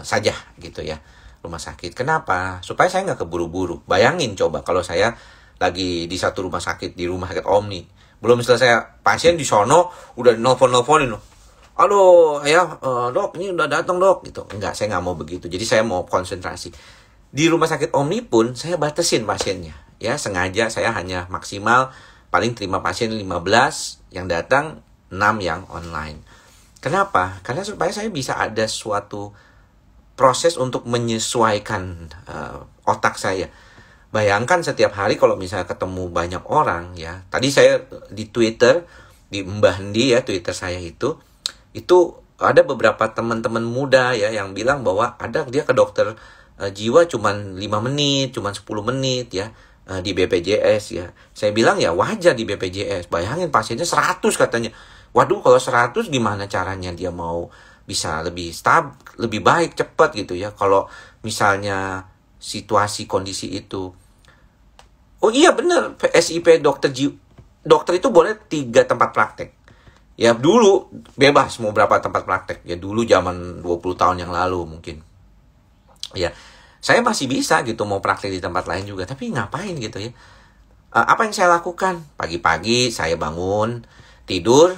saja gitu ya, rumah sakit. Kenapa? Supaya saya nggak keburu-buru. Bayangin coba kalau saya lagi di satu rumah sakit, di Rumah Sakit Omni. Belum selesai pasien di sono, udah nelfon-nelfonin loh. Aduh, ya dok, ini udah datang dok. Gitu. Enggak, saya nggak mau begitu. Jadi saya mau konsentrasi. Di Rumah Sakit Omni pun saya batasin pasiennya. Ya, sengaja saya hanya maksimal paling terima pasien 15, yang datang 6 yang online. Kenapa? Karena supaya saya bisa ada suatu proses untuk menyesuaikan otak saya. Bayangkan setiap hari kalau misalnya ketemu banyak orang ya. Tadi saya di Twitter, di Mbah Hendi ya, Twitter saya itu ada beberapa teman-teman muda ya yang bilang bahwa dia ke dokter jiwa cuman 5 menit, cuman 10 menit ya. Di BPJS ya. Saya bilang ya wajar di BPJS. Bayangin pasiennya 100 katanya. Waduh, kalau 100 gimana caranya dia mau bisa lebih lebih baik, cepat gitu ya. Kalau misalnya situasi kondisi itu. Oh iya benar, SIP dokter itu boleh 3 tempat praktek. Ya dulu bebas mau berapa tempat praktek. Ya dulu zaman 20 tahun yang lalu mungkin. Ya. Saya masih bisa gitu mau praktek di tempat lain juga, tapi ngapain gitu ya. Apa yang saya lakukan? Pagi-pagi saya bangun, tidur,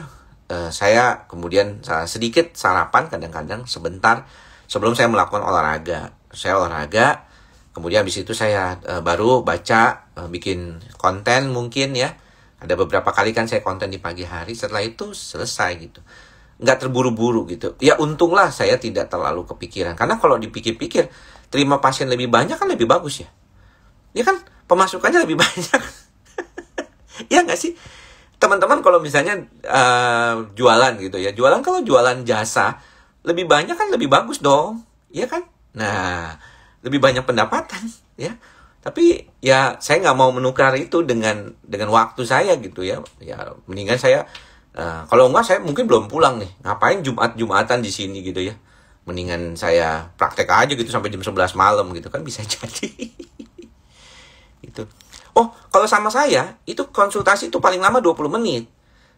saya kemudian sedikit sarapan kadang-kadang sebentar sebelum saya melakukan olahraga. Saya olahraga, kemudian habis itu saya baru baca, bikin konten mungkin ya. Ada beberapa kali kan saya konten di pagi hari, setelah itu selesai gitu. Nggak terburu-buru gitu. Ya untunglah saya tidak terlalu kepikiran. Karena kalau dipikir-pikir, terima pasien lebih banyak kan lebih bagus ya. Ya kan pemasukannya lebih banyak. Ya nggak sih? Teman-teman kalau misalnya jualan gitu ya. Kalau jualan jasa, lebih banyak kan lebih bagus dong. Ya kan? Nah, lebih banyak pendapatan ya. Tapi ya saya nggak mau menukar itu dengan waktu saya gitu ya. Ya mendingan saya kalau enggak saya mungkin belum pulang nih. Ngapain Jumatan di sini gitu ya. Mendingan saya praktek aja gitu sampai jam 11 malam gitu kan bisa jadi. Gitu. Oh, kalau sama saya itu konsultasi itu paling lama 20 menit.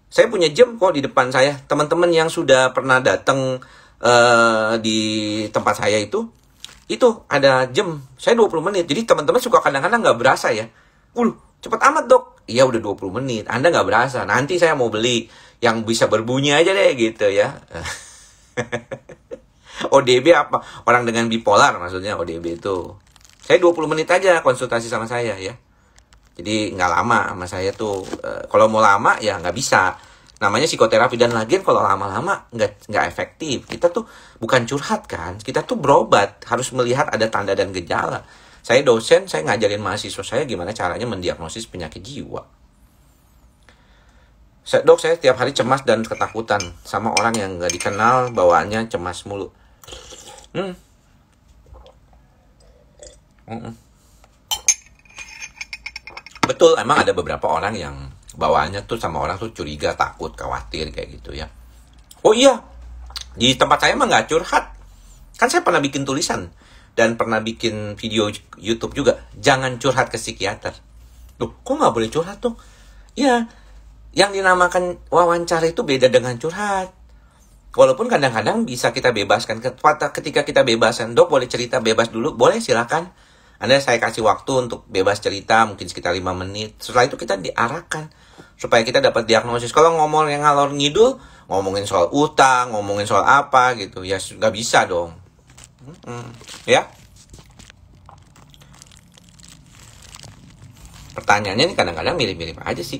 Saya punya jam kok di depan saya. Teman-teman yang sudah pernah datang di tempat saya itu ada jam. Saya 20 menit. Jadi teman-teman suka kadang-kadang nggak berasa ya. Cepet amat dok. Iya udah 20 menit. Anda nggak berasa. Nanti saya mau beli yang bisa berbunyi aja deh gitu ya. ODB apa? Orang dengan bipolar maksudnya ODB itu. Saya 20 menit aja konsultasi sama saya ya. Jadi nggak lama sama saya tuh. Kalau mau lama ya nggak bisa. Namanya psikoterapi. Dan lagian kalau lama-lama nggak efektif. Kita tuh bukan curhat kan. Kita tuh berobat. Harus melihat ada tanda dan gejala. Saya dosen, saya ngajarin mahasiswa saya gimana caranya mendiagnosis penyakit jiwa. Dok, saya tiap hari cemas dan ketakutan sama orang yang nggak dikenal, bawaannya cemas mulu. Betul, emang ada beberapa orang yang bawaannya tuh sama orang tuh curiga, takut, khawatir kayak gitu ya. Oh iya, di tempat saya emang nggak curhat. Kan saya pernah bikin tulisan dan pernah bikin video YouTube juga. Jangan curhat ke psikiater. Loh, kok nggak boleh curhat tuh? Ya, yang dinamakan wawancara itu beda dengan curhat. Walaupun kadang-kadang bisa kita bebaskan. Ketika kita bebaskan, dok boleh cerita bebas dulu? Boleh, silakan. Saya kasih waktu untuk bebas cerita, mungkin sekitar 5 menit. Setelah itu kita diarahkan supaya kita dapat diagnosis. Kalau ngomong yang ngalor ngidul, ngomongin soal utang, ngomongin soal apa gitu, ya nggak bisa dong. Ya. Pertanyaannya ini kadang-kadang mirip-mirip aja sih.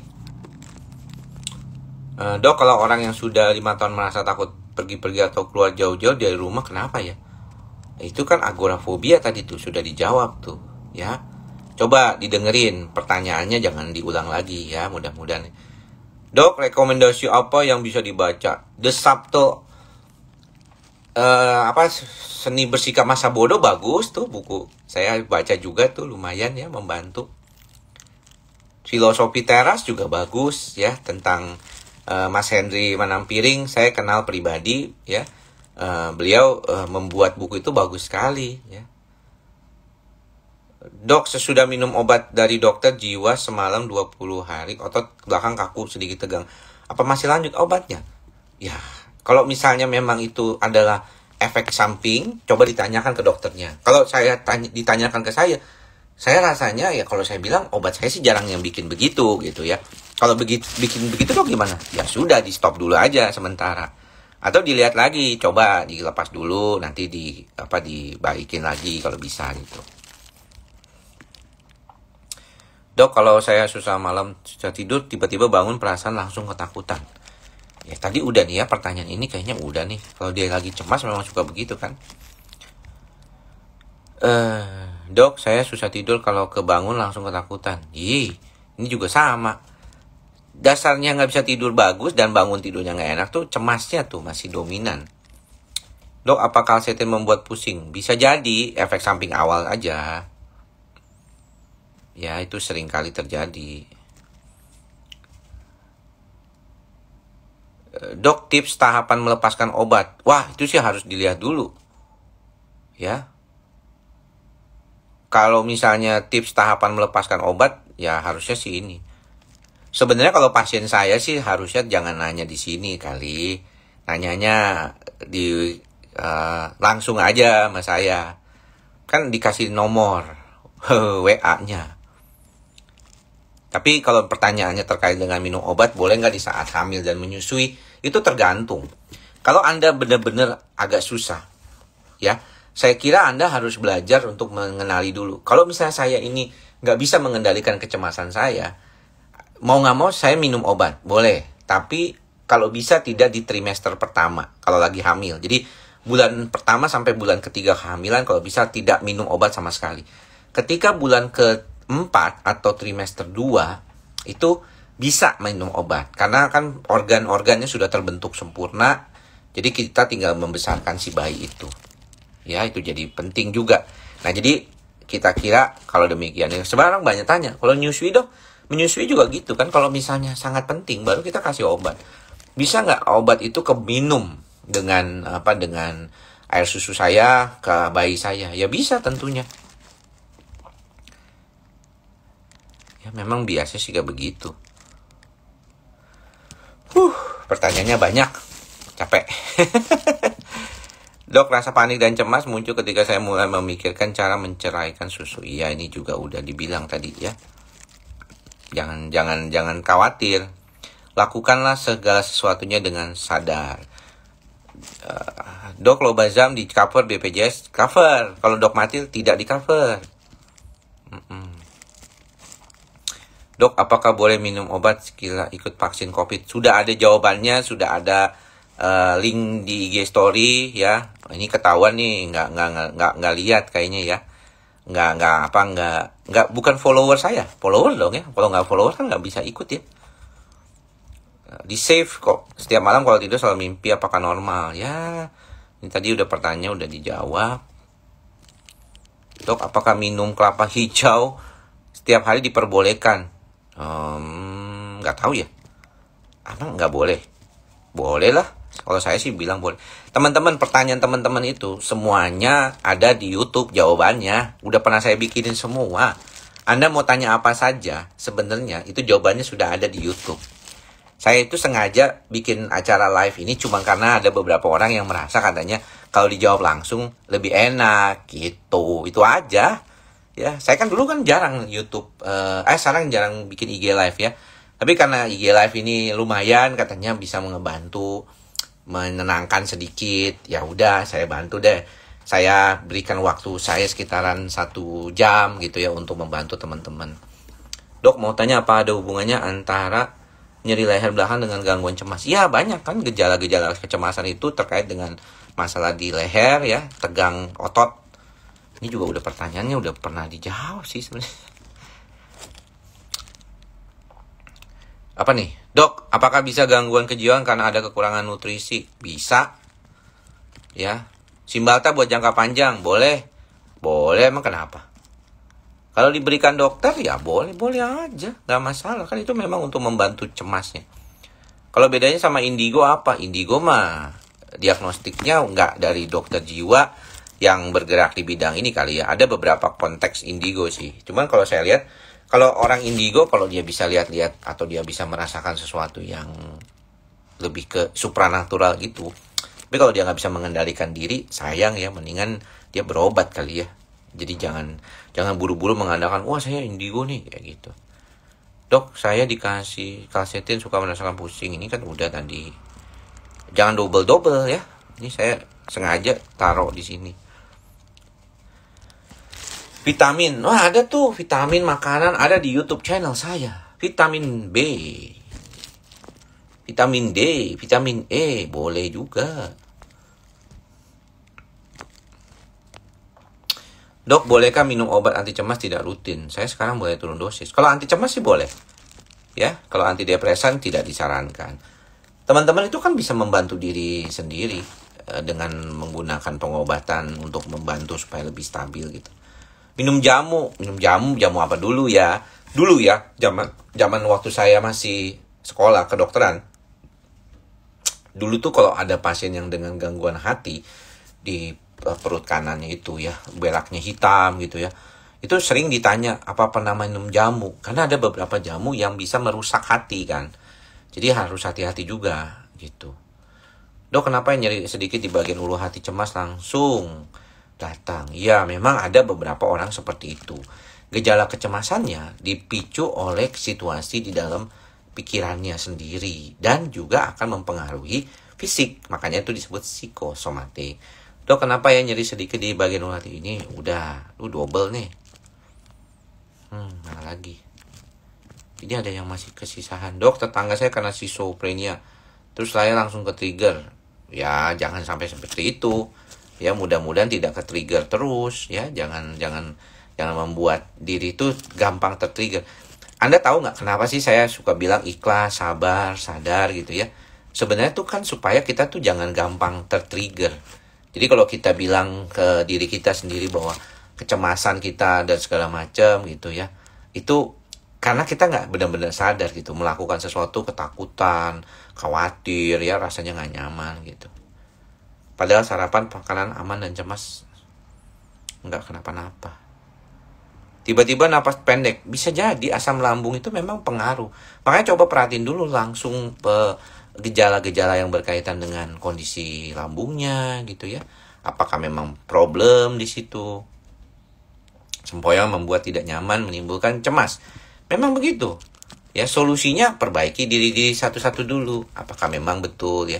Dok, kalau orang yang sudah 5 tahun merasa takut pergi-pergi atau keluar jauh-jauh dari rumah, kenapa ya? Itu kan agorafobia tadi tuh, sudah dijawab tuh, ya. Coba didengerin pertanyaannya, jangan diulang lagi ya, mudah-mudahan. Dok, rekomendasi apa yang bisa dibaca? The Subtle Seni Bersikap Masa Bodoh, bagus tuh buku. Saya baca juga tuh, lumayan ya, membantu. Filosofi Teras juga bagus ya, tentang Mas Henry Manampiring, saya kenal pribadi ya. Beliau membuat buku itu bagus sekali ya. Dok, sesudah minum obat dari dokter jiwa semalam 20 hari, otot belakang kaku, sedikit tegang. Apa masih lanjut obatnya? Ya, kalau misalnya memang itu adalah efek samping, coba ditanyakan ke dokternya. Kalau ditanyakan ke saya rasanya ya kalau saya bilang obat saya sih jarang yang bikin begitu gitu ya. Kalau bikin begitu dok gimana? Ya sudah, di stop dulu aja sementara. Atau dilihat lagi, coba dilepas dulu, nanti dibaikin lagi kalau bisa gitu. Dok, kalau saya susah malam, susah tidur, tiba-tiba bangun perasaan langsung ketakutan. Ya tadi udah nih ya, pertanyaan ini kayaknya udah nih. Kalau dia lagi cemas memang suka begitu kan. Dok, saya susah tidur kalau kebangun langsung ketakutan. Ini juga sama. Dasarnya nggak bisa tidur bagus dan bangun tidurnya nggak enak tuh, cemasnya tuh masih dominan. Dok, apa kalsetin membuat pusing? Bisa jadi efek samping awal aja. Ya, itu sering kali terjadi. Dok, tips tahapan melepaskan obat. Wah, itu sih harus dilihat dulu. Ya. Kalau misalnya tips tahapan melepaskan obat, ya harusnya sih ini. Sebenarnya kalau pasien saya sih harusnya jangan nanya di sini kali. Nanyanya langsung aja sama saya. Kan dikasih nomor WA-nya. Tapi kalau pertanyaannya terkait dengan minum obat, boleh nggak di saat hamil dan menyusui? Itu tergantung. Kalau Anda benar-benar agak susah, ya, saya kira Anda harus belajar untuk mengenali dulu. Kalau misalnya saya ini nggak bisa mengendalikan kecemasan saya, mau nggak mau saya minum obat, boleh. Tapi kalau bisa tidak di trimester pertama, kalau lagi hamil. Jadi bulan pertama sampai bulan ketiga kehamilan, kalau bisa tidak minum obat sama sekali. Ketika bulan keempat atau trimester 2, itu bisa minum obat. Karena kan organ-organnya sudah terbentuk sempurna, jadi kita tinggal membesarkan si bayi itu. Ya, itu jadi penting juga. Nah, jadi kita kira kalau demikian. Sekarang banyak tanya, kalau nyusui dok, menyusui juga gitu kan. Kalau misalnya sangat penting, baru kita kasih obat. Bisa nggak obat itu keminum dengan air susu saya ke bayi saya? Ya bisa tentunya. Ya memang biasa sih kayak begitu. Pertanyaannya banyak, capek. Dok, rasa panik dan cemas muncul ketika saya mulai memikirkan cara menceraikan susu. Iya, ini juga udah dibilang tadi ya. Jangan khawatir. Lakukanlah segala sesuatunya dengan sadar. Dok, Clobazam di cover BPJS? Cover. Kalau Dok Matil tidak di cover. Dok, apakah boleh minum obat sekira ikut vaksin COVID? Sudah ada jawabannya, sudah ada link di IG story ya. Ini ketahuan nih, nggak lihat kayaknya ya. Bukan follower saya, follower dong ya. Kalau nggak follower kan nggak bisa ikut ya. Di save kok. Setiap malam kalau tidur selalu mimpi, apakah normal? Ya, ini tadi udah pertanyaan udah dijawab. Dok, apakah minum kelapa hijau setiap hari diperbolehkan? Nggak tahu ya. Emang nggak boleh? Boleh lah. Kalau saya sih bilang boleh. Teman-teman, pertanyaan teman-teman itu semuanya ada di YouTube jawabannya. Udah pernah saya bikinin semua. Anda mau tanya apa saja, sebenarnya itu jawabannya sudah ada di YouTube. Saya itu sengaja bikin acara live ini cuma karena ada beberapa orang yang merasa katanya kalau dijawab langsung lebih enak gitu. Itu aja. Ya, saya kan dulu kan jarang YouTube, sekarang jarang bikin IG live ya. Tapi karena IG live ini lumayan katanya bisa mengebantu, menenangkan sedikit. Ya udah, saya bantu deh. Saya berikan waktu saya sekitaran 1 jam gitu ya untuk membantu teman-teman. Dok, mau tanya apa ada hubungannya antara nyeri leher belakang dengan gangguan cemas? Ya, banyak kan gejala-gejala kecemasan itu terkait dengan masalah di leher ya, tegang otot. Ini juga udah pertanyaannya udah pernah dijawab sih sebenarnya. Apa nih? Dok, apakah bisa gangguan kejiwaan karena ada kekurangan nutrisi? Bisa. Ya. Cymbalta buat jangka panjang, boleh. Boleh, emang kenapa? Kalau diberikan dokter ya boleh aja, nggak masalah. Kan itu memang untuk membantu cemasnya. Kalau bedanya sama indigo apa? Indigo mah diagnostiknya nggak dari dokter jiwa yang bergerak di bidang ini kali ya. Ada beberapa konteks indigo sih. Cuman kalau saya lihat, kalau orang indigo, kalau dia bisa lihat-lihat atau dia bisa merasakan sesuatu yang lebih ke supranatural gitu. Tapi kalau dia nggak bisa mengendalikan diri, sayang ya, mendingan dia berobat kali ya. Jadi jangan buru-buru mengandalkan, wah saya indigo nih, kayak gitu. Dok, saya dikasih kalsetin suka merasakan pusing. Ini kan udah tadi. Jangan double-double ya. Ini saya sengaja taruh di sini. Vitamin, wah ada tuh vitamin makanan ada di YouTube channel saya. Vitamin B, vitamin D, vitamin E, boleh juga. Dok, bolehkah minum obat anti cemas tidak rutin? Saya sekarang boleh turun dosis. Kalau anti cemas sih boleh. Ya, kalau antidepresan tidak disarankan. Teman-teman itu kan bisa membantu diri sendiri dengan menggunakan pengobatan untuk membantu supaya lebih stabil gitu. Minum jamu apa dulu ya? Dulu ya, zaman waktu saya masih sekolah kedokteran. Dulu tuh kalau ada pasien yang dengan gangguan hati di perut kanannya itu ya, belaknya hitam gitu ya. Itu sering ditanya, apa pernah minum jamu? Karena ada beberapa jamu yang bisa merusak hati kan. Jadi harus hati-hati juga gitu. Dok, kenapa yang nyeri sedikit di bagian ulu hati cemas langsung datang? Ya, memang ada beberapa orang seperti itu. Gejala kecemasannya dipicu oleh situasi di dalam pikirannya sendiri dan juga akan mempengaruhi fisik. Makanya itu disebut psikosomatik. Dok, kenapa ya nyeri sedikit di bagian ulu hati ini? Udah, lu double nih. Mana lagi? Ini ada yang masih kesisahan. Dok, tetangga saya kena schizophrenia. Terus saya langsung ke trigger. Ya, jangan sampai seperti itu. Ya, mudah-mudahan tidak ke trigger terus. Ya, jangan membuat diri itu gampang tertrigger. Anda tahu nggak kenapa sih saya suka bilang ikhlas, sabar, sadar gitu ya? Sebenarnya tuh kan supaya kita tuh jangan gampang tertrigger. Jadi kalau kita bilang ke diri kita sendiri bahwa kecemasan kita dan segala macam gitu ya, itu karena kita nggak benar-benar sadar gitu, melakukan sesuatu ketakutan, khawatir ya, rasanya nggak nyaman gitu. Padahal sarapan makanan aman dan cemas nggak kenapa-napa. Tiba-tiba napas pendek, bisa jadi asam lambung itu memang pengaruh. Makanya coba perhatiin dulu langsung gejala-gejala yang berkaitan dengan kondisi lambungnya gitu ya. Apakah memang problem di situ? Sempoyang membuat tidak nyaman, menimbulkan cemas. Memang begitu. Ya, solusinya perbaiki diri satu-satu dulu. Apakah memang betul ya?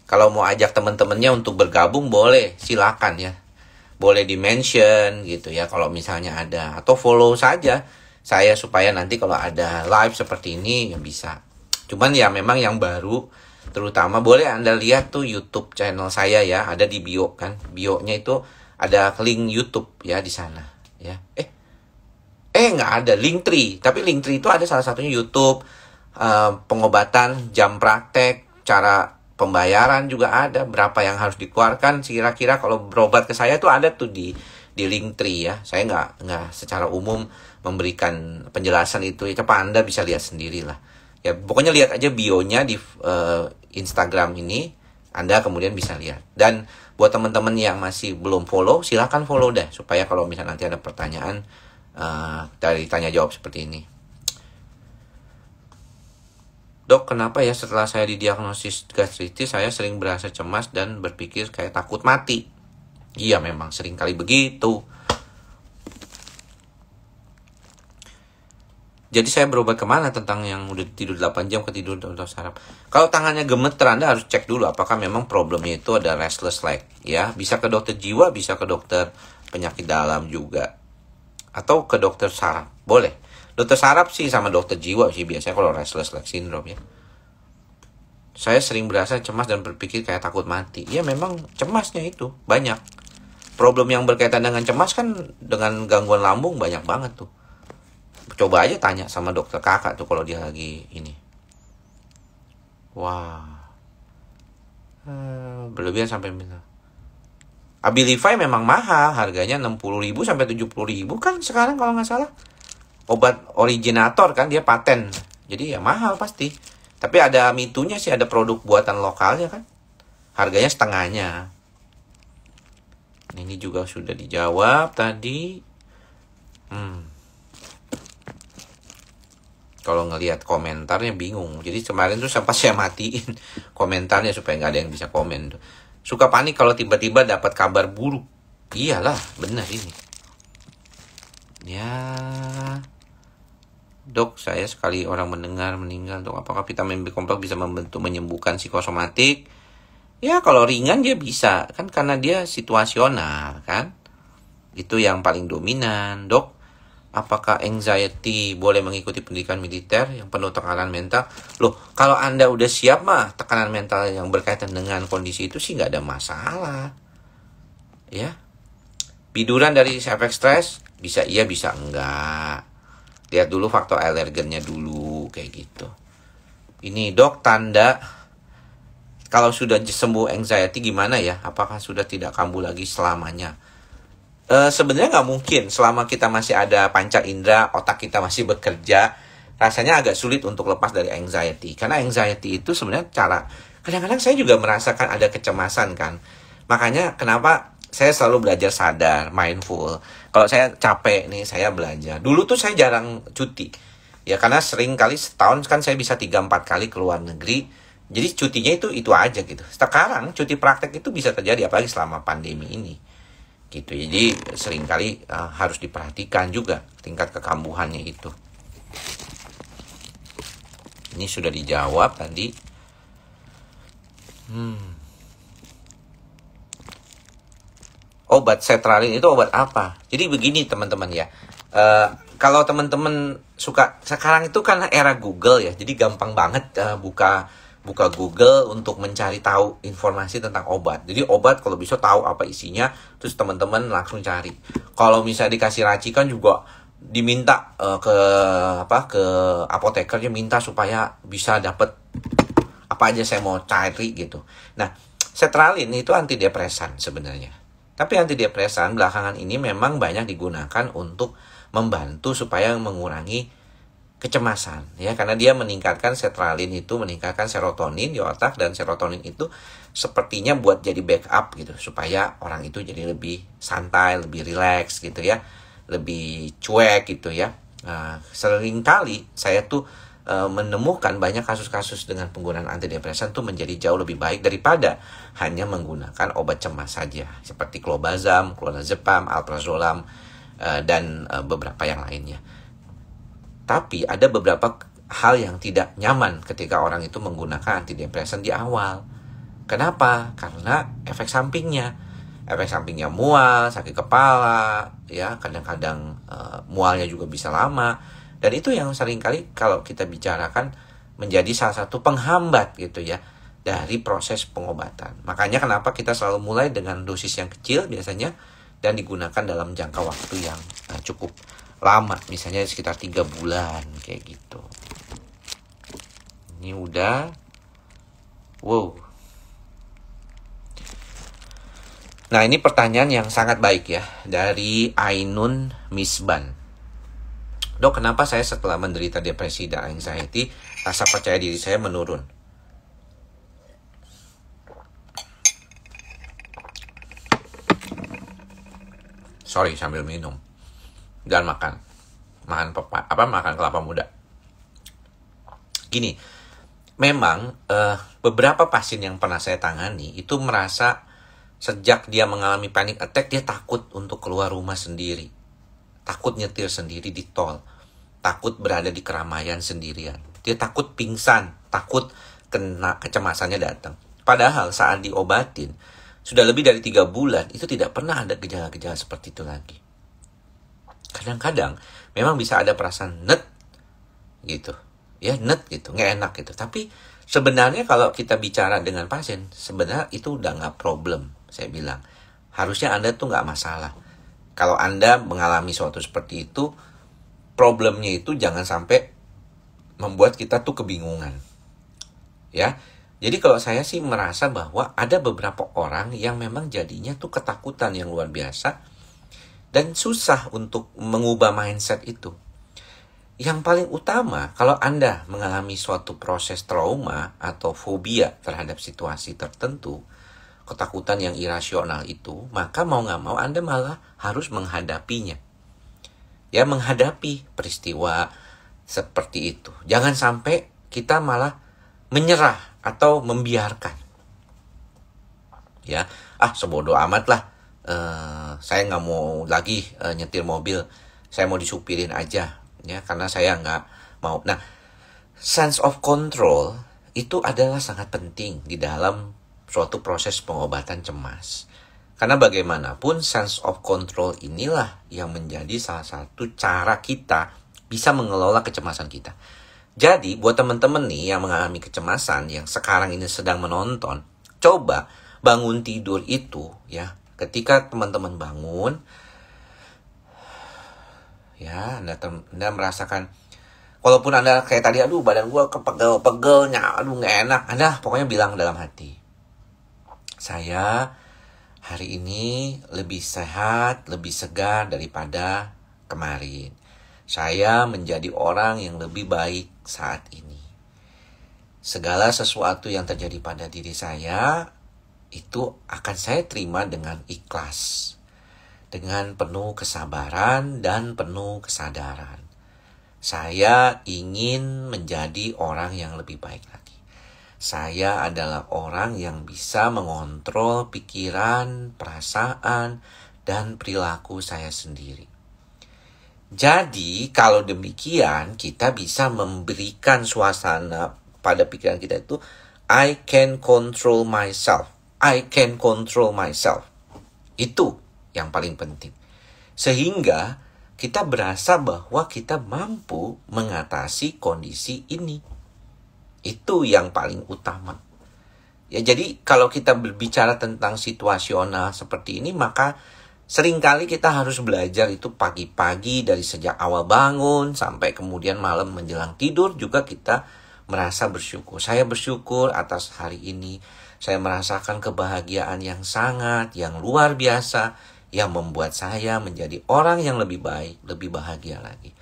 Kalau mau ajak teman-temannya untuk bergabung boleh, silakan ya. Boleh di-mention gitu ya kalau misalnya ada, atau follow saja saya supaya nanti kalau ada live seperti ini ya bisa. Cuman ya memang yang baru, terutama boleh Anda lihat tuh YouTube channel saya ya, ada di bio kan. Bio-nya itu ada link YouTube ya di sana ya. Nggak ada Linktree, tapi Linktree itu ada salah satunya YouTube, pengobatan, jam praktek, cara pembayaran juga ada, berapa yang harus dikeluarkan kira-kira kalau berobat ke saya tuh ada tuh di Linktree ya. Saya nggak secara umum memberikan penjelasan itu ya, coba Anda bisa lihat sendiri lah. Ya pokoknya lihat aja bionya di Instagram ini, Anda kemudian bisa lihat. Dan buat teman-teman yang masih belum follow, silakan follow deh supaya kalau misalnya nanti ada pertanyaan dari tanya jawab seperti ini. Dok, kenapa ya setelah saya didiagnosis gastritis saya sering berasa cemas dan berpikir kayak takut mati? Iya, memang sering kali begitu. Jadi saya berobat kemana tentang yang udah tidur 8 jam ketidur atau saraf? Kalau tangannya gemeter, Anda harus cek dulu apakah memang problemnya itu ada restless leg. Ya, bisa ke dokter jiwa, bisa ke dokter penyakit dalam juga. Atau ke dokter saraf, boleh. Dokter saraf sih sama dokter jiwa sih biasanya kalau restless leg syndrome ya. Saya sering berasa cemas dan berpikir kayak takut mati. Ya memang cemasnya itu banyak. Problem yang berkaitan dengan cemas kan dengan gangguan lambung banyak banget tuh. Coba aja tanya sama dokter kakak tuh kalau dia lagi ini. Wah. Berlebihan sampai minta. Abilify memang mahal, harganya 60.000 sampai 70.000 kan sekarang kalau nggak salah. Obat originator kan, dia paten. Jadi ya mahal pasti. Tapi ada mitunya sih, ada produk buatan lokalnya kan. Harganya setengahnya. Ini juga sudah dijawab tadi. Kalau ngelihat komentarnya bingung. Jadi kemarin tuh sempat saya matiin komentarnya supaya nggak ada yang bisa komen tuh. Suka panik kalau tiba-tiba dapat kabar buruk. Iyalah, benar ini. Ya, dok, saya sekali orang mendengar meninggal. Dok, apakah vitamin B kompleks bisa membantu menyembuhkan psikosomatik? Ya, kalau ringan dia bisa. Kan karena dia situasional, kan? Itu yang paling dominan. Dok, apakah anxiety boleh mengikuti pendidikan militer yang penuh tekanan mental? Loh, kalau Anda udah siap mah, tekanan mental yang berkaitan dengan kondisi itu sih nggak ada masalah. Ya, biduran dari efek stres, bisa iya, bisa enggak. Lihat dulu faktor alergennya dulu, kayak gitu. Ini dok, tanda kalau sudah sembuh anxiety gimana ya? Apakah sudah tidak kambuh lagi selamanya? Sebenarnya nggak mungkin. Selama kita masih ada panca indera, otak kita masih bekerja, rasanya agak sulit untuk lepas dari anxiety. Karena anxiety itu sebenarnya kadang-kadang saya juga merasakan ada kecemasan kan. Makanya kenapa saya selalu belajar sadar, mindful. Kalau saya capek nih, saya belajar. Dulu tuh saya jarang cuti. Ya karena sering kali setahun kan saya bisa 3-4 kali keluar negeri. Jadi cutinya itu aja gitu. Sekarang cuti praktek itu bisa terjadi apalagi selama pandemi ini. Gitu. Jadi seringkali harus diperhatikan juga tingkat kekambuhannya itu. Ini sudah dijawab tadi. Obat sertralin itu obat apa? Jadi begini teman-teman ya. Kalau teman-teman suka, sekarang itu kan era Google ya. Jadi gampang banget buka Google untuk mencari tahu informasi tentang obat. Jadi obat kalau bisa tahu apa isinya, terus teman-teman langsung cari. Kalau misalnya dikasih racikan juga diminta ke apotekernya, minta supaya bisa dapat apa aja saya mau cari gitu. Nah, sertralin itu antidepresan sebenarnya. Tapi antidepresan belakangan ini memang banyak digunakan untuk membantu supaya mengurangi kecemasan ya, karena dia meningkatkan sertralin itu meningkatkan serotonin di otak, dan serotonin itu sepertinya buat jadi backup gitu supaya orang itu jadi lebih santai, lebih rileks gitu ya, lebih cuek gitu ya. Sering kali saya tuh menemukan banyak kasus-kasus dengan penggunaan antidepresan tuh menjadi jauh lebih baik daripada hanya menggunakan obat cemas saja seperti clobazam, clonazepam, alprazolam dan beberapa yang lainnya. Tapi ada beberapa hal yang tidak nyaman ketika orang itu menggunakan antidepresan di awal. Kenapa? Karena efek sampingnya. Efek sampingnya mual, sakit kepala, ya kadang-kadang mualnya juga bisa lama. Dan itu yang seringkali kalau kita bicarakan menjadi salah satu penghambat gitu ya dari proses pengobatan. Makanya kenapa kita selalu mulai dengan dosis yang kecil biasanya dan digunakan dalam jangka waktu yang cukup lama, misalnya sekitar 3 bulan kayak gitu. Ini udah wow. Nah, ini pertanyaan yang sangat baik ya dari Ainun Misban. Dok, kenapa saya setelah menderita depresi dan anxiety, rasa percaya diri saya menurun? Sorry, sambil minum dan makan kelapa muda. Gini, memang beberapa pasien yang pernah saya tangani itu merasa sejak dia mengalami panic attack, dia takut untuk keluar rumah sendiri, takut nyetir sendiri di tol, takut berada di keramaian sendirian, dia takut pingsan, takut kena kecemasannya datang. Padahal saat diobatin sudah lebih dari 3 bulan itu tidak pernah ada gejala-gejala seperti itu lagi. Kadang-kadang memang bisa ada perasaan gitu, ya gitu, nggak enak gitu. Tapi sebenarnya kalau kita bicara dengan pasien, sebenarnya itu udah nggak problem. Saya bilang harusnya Anda tuh nggak masalah. Kalau Anda mengalami sesuatu seperti itu, problemnya itu jangan sampai membuat kita tuh kebingungan, ya. Jadi kalau saya sih merasa bahwa ada beberapa orang yang memang jadinya tuh ketakutan yang luar biasa dan susah untuk mengubah mindset itu. Yang paling utama, kalau Anda mengalami suatu proses trauma atau fobia terhadap situasi tertentu, ketakutan yang irasional itu, maka mau nggak mau Anda malah harus menghadapinya. Ya, menghadapi peristiwa seperti itu. Jangan sampai kita malah menyerah atau membiarkan. Ya, sebodoh amat lah. Saya nggak mau lagi nyetir mobil. Saya mau disupirin aja. Ya, karena saya nggak mau. Nah, sense of control itu adalah sangat penting di dalam suatu proses pengobatan cemas. Karena bagaimanapun sense of control inilah yang menjadi salah satu cara kita bisa mengelola kecemasan kita. Jadi buat teman-teman nih yang mengalami kecemasan, yang sekarang ini sedang menonton, coba bangun tidur itu ya. Ketika teman-teman bangun, ya Anda merasakan, walaupun Anda kayak tadi, aduh badan gue kepegel-pegelnya, aduh gak enak, Anda pokoknya bilang dalam hati, saya hari ini lebih sehat, lebih segar daripada kemarin. Saya menjadi orang yang lebih baik saat ini. Segala sesuatu yang terjadi pada diri saya, itu akan saya terima dengan ikhlas. Dengan penuh kesabaran dan penuh kesadaran. Saya ingin menjadi orang yang lebih baik lagi. Saya adalah orang yang bisa mengontrol pikiran, perasaan, dan perilaku saya sendiri. Jadi, kalau demikian, kita bisa memberikan suasana pada pikiran kita itu, I can control myself. I can control myself. Itu yang paling penting. Sehingga kita berasa bahwa kita mampu mengatasi kondisi ini. Itu yang paling utama. Ya, jadi kalau kita berbicara tentang situasional seperti ini, maka seringkali kita harus belajar itu pagi-pagi dari sejak awal bangun sampai kemudian malam menjelang tidur juga kita merasa bersyukur. Saya bersyukur atas hari ini. Saya merasakan kebahagiaan yang yang luar biasa yang membuat saya menjadi orang yang lebih baik, lebih bahagia lagi.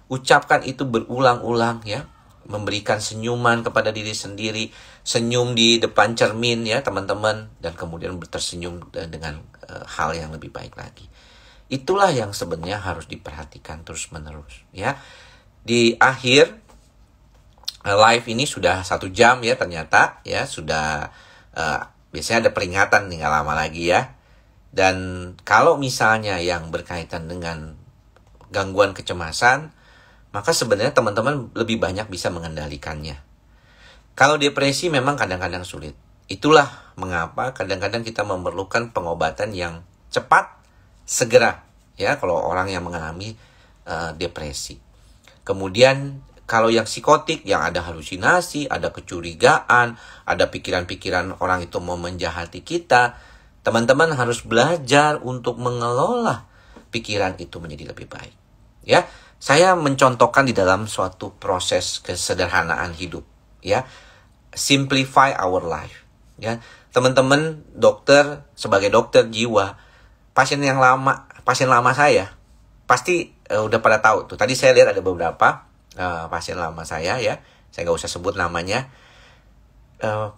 Ucapkan itu berulang-ulang ya. Memberikan senyuman kepada diri sendiri, senyum di depan cermin ya teman-teman, dan kemudian tersenyum dengan hal yang lebih baik lagi. Itulah yang sebenarnya harus diperhatikan terus-menerus ya. Di akhir live ini sudah 1 jam ya ternyata ya, sudah biasanya ada peringatan nih, gak lama lagi ya. Dan kalau misalnya yang berkaitan dengan gangguan kecemasan, maka sebenarnya teman-teman lebih banyak bisa mengendalikannya. Kalau depresi memang kadang-kadang sulit. Itulah mengapa kadang-kadang kita memerlukan pengobatan yang cepat, segera. Ya, kalau orang yang mengalami depresi. Kemudian kalau yang psikotik, yang ada halusinasi, ada kecurigaan, ada pikiran-pikiran orang itu mau menjahati kita, teman-teman harus belajar untuk mengelola pikiran itu menjadi lebih baik. Ya, saya mencontohkan di dalam suatu proses kesederhanaan hidup. Ya, simplify our life. Ya, teman-teman dokter, sebagai dokter jiwa, pasien lama saya pasti udah pada tahu tuh. Tadi saya lihat ada beberapa pasien lama saya, ya, saya nggak usah sebut namanya.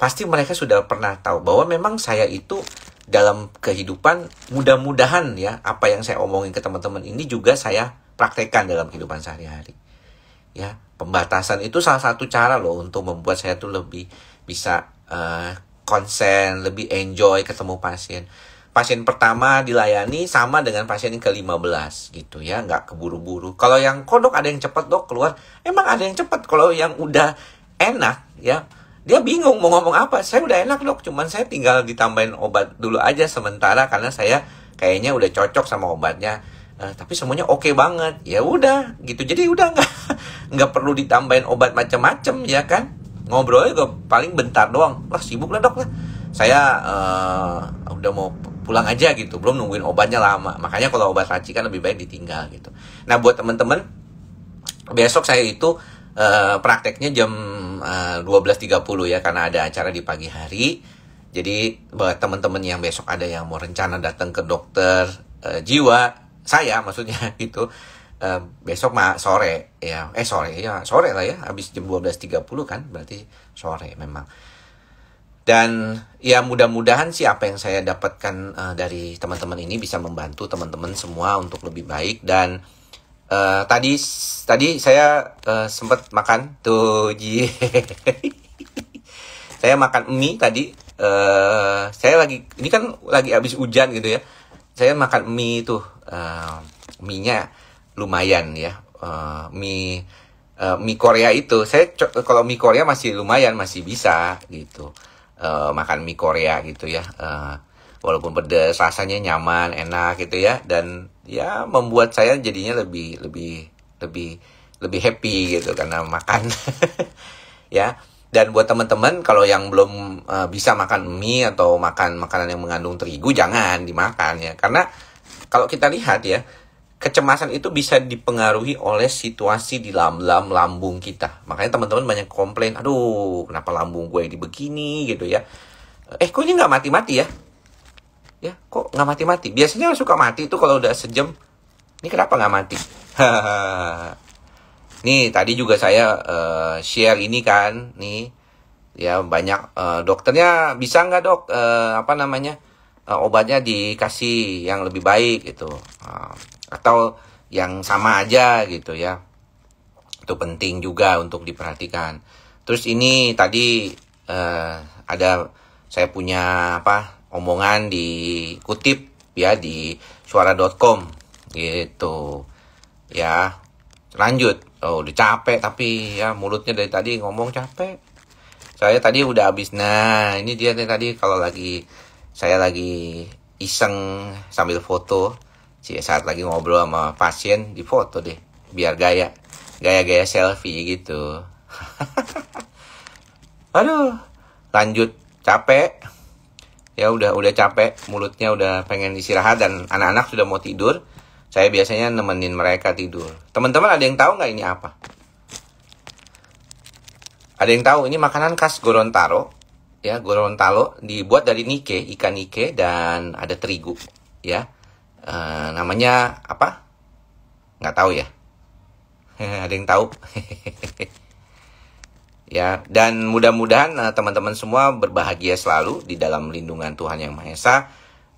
Pasti mereka sudah pernah tahu bahwa memang saya itu dalam kehidupan, mudah-mudahan ya apa yang saya omongin ke teman-teman ini juga saya praktekkan dalam kehidupan sehari-hari. Ya, pembatasan itu salah satu cara loh untuk membuat saya tuh lebih bisa konsen, lebih enjoy ketemu pasien. Pasien pertama dilayani sama dengan pasien yang ke-15 gitu ya, nggak keburu-buru. Kalau yang kodok ada yang cepat dok keluar, emang ada yang cepat. Kalau yang udah enak ya, dia bingung mau ngomong apa. Saya udah enak dok, cuman saya tinggal ditambahin obat dulu aja sementara karena saya kayaknya udah cocok sama obatnya. Tapi semuanya oke banget, ya udah gitu. Jadi udah nggak perlu ditambahin obat macam-macam ya kan. Ngobrolnya juga paling bentar doang. Lah sibuk lah dok lah. Saya udah mau pulang aja gitu, belum nungguin obatnya lama. Makanya kalau obat racikan lebih baik ditinggal gitu. Nah buat teman-teman, besok saya itu prakteknya jam 12.30 ya, karena ada acara di pagi hari. Jadi buat teman-teman yang besok ada yang mau rencana datang ke dokter jiwa, saya maksudnya gitu, besok sore ya, sore lah ya, habis jam 12.30 kan, berarti sore memang. Dan ya mudah-mudahan sih apa yang saya dapatkan dari teman-teman ini bisa membantu teman-teman semua untuk lebih baik. Dan tadi saya sempat makan tuh saya makan mie tadi. Saya ini kan lagi habis hujan gitu ya. Saya makan mie tuh, mie-nya lumayan ya. Mie Korea itu saya kalau mie Korea masih lumayan, masih bisa gitu. Makan mie Korea gitu ya, walaupun pedas rasanya nyaman, enak gitu ya, dan ya membuat saya jadinya lebih happy gitu karena makan. Ya. Dan buat teman-teman kalau yang belum bisa makan mie atau makan makanan yang mengandung terigu, jangan dimakan ya, karena kalau kita lihat ya, kecemasan itu bisa dipengaruhi oleh situasi di lambung kita. Makanya teman-teman banyak komplain, aduh kenapa lambung gue ini begini gitu ya. Kok ini nggak mati-mati ya? Ya, kok nggak mati-mati? Biasanya suka mati itu kalau udah sejam. Ini kenapa nggak mati? Nih tadi juga saya share ini kan, nih ya banyak dokternya bisa nggak dok obatnya dikasih yang lebih baik gitu. Atau yang sama aja gitu ya. Itu penting juga untuk diperhatikan. Terus ini tadi ada saya punya omongan dikutip ya di suara.com gitu. Ya, lanjut. Oh, udah capek tapi ya mulutnya dari tadi ngomong capek. Saya tadi udah habis. Nah, ini dia nih tadi kalau saya lagi iseng sambil foto. Saat lagi ngobrol sama pasien, di foto deh biar gaya selfie gitu. Aduh, lanjut, capek ya, udah capek, mulutnya udah pengen istirahat dan anak-anak sudah mau tidur. Saya biasanya nemenin mereka tidur. Teman-teman ada yang tahu nggak ini apa? Ada yang tahu ini makanan khas Gorontalo ya. Gorontalo dibuat dari nike, ikan nike, dan ada terigu ya. Namanya apa? Nggak tahu ya. Ada yang tahu? Ya, dan mudah-mudahan teman-teman semua berbahagia selalu di dalam lindungan Tuhan Yang Maha Esa.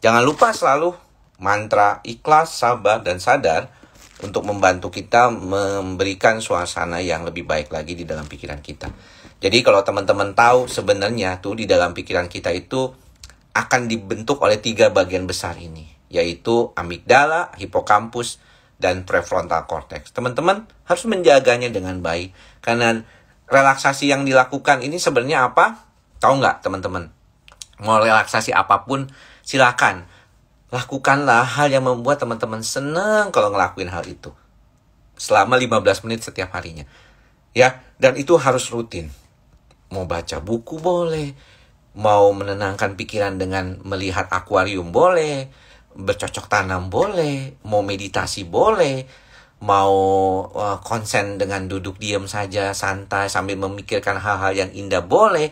Jangan lupa selalu mantra ikhlas, sabar, dan sadar untuk membantu kita memberikan suasana yang lebih baik lagi di dalam pikiran kita. Jadi kalau teman-teman tahu sebenarnya tuh di dalam pikiran kita itu akan dibentuk oleh 3 bagian besar ini, yaitu amigdala, hipokampus, dan prefrontal cortex. Teman-teman harus menjaganya dengan baik. Karena relaksasi yang dilakukan ini sebenarnya apa? Tahu nggak teman-teman? Mau relaksasi apapun, silakan. Lakukanlah hal yang membuat teman-teman senang kalau ngelakuin hal itu. Selama 15 menit setiap harinya. Ya, dan itu harus rutin. Mau baca buku boleh. Mau menenangkan pikiran dengan melihat akuarium boleh. Bercocok tanam boleh. Mau meditasi boleh. Mau konsen dengan duduk diam saja, santai sambil memikirkan hal-hal yang indah boleh.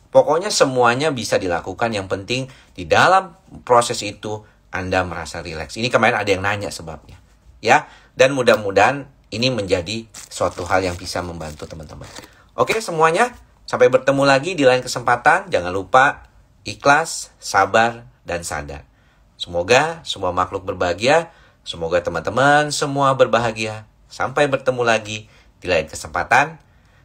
Pokoknya semuanya bisa dilakukan. Yang penting di dalam proses itu Anda merasa rileks. Ini kemarin ada yang nanya sebabnya. Ya, dan mudah-mudahan ini menjadi suatu hal yang bisa membantu teman-teman. Oke semuanya. Sampai bertemu lagi di lain kesempatan. Jangan lupa ikhlas, sabar, dan sadar. Semoga semua makhluk berbahagia. Semoga teman-teman semua berbahagia. Sampai bertemu lagi di lain kesempatan.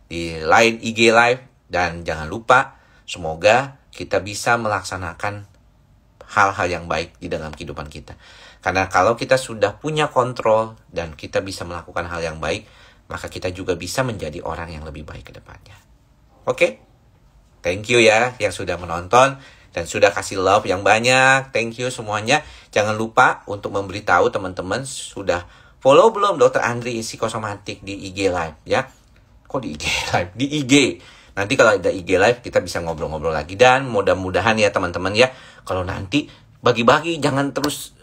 Di lain IG Live. Dan jangan lupa, semoga kita bisa melaksanakan hal-hal yang baik di dalam kehidupan kita. Karena kalau kita sudah punya kontrol dan kita bisa melakukan hal yang baik, maka kita juga bisa menjadi orang yang lebih baik ke depannya. Oke, thank you ya yang sudah menonton dan sudah kasih love yang banyak. Thank you semuanya. Jangan lupa untuk memberitahu teman-teman sudah follow belum Dr. Andri Psikosomatik di IG Live ya. Kok di IG Live? Di IG. Nanti kalau ada IG Live kita bisa ngobrol-ngobrol lagi. Dan mudah-mudahan ya teman-teman ya, kalau nanti bagi-bagi jangan terus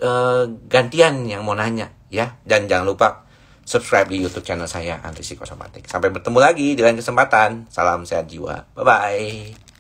gantian yang mau nanya ya. Dan jangan lupa subscribe di YouTube channel saya, Andri Psikosomatik. Sampai bertemu lagi di lain kesempatan. Salam sehat jiwa. Bye-bye.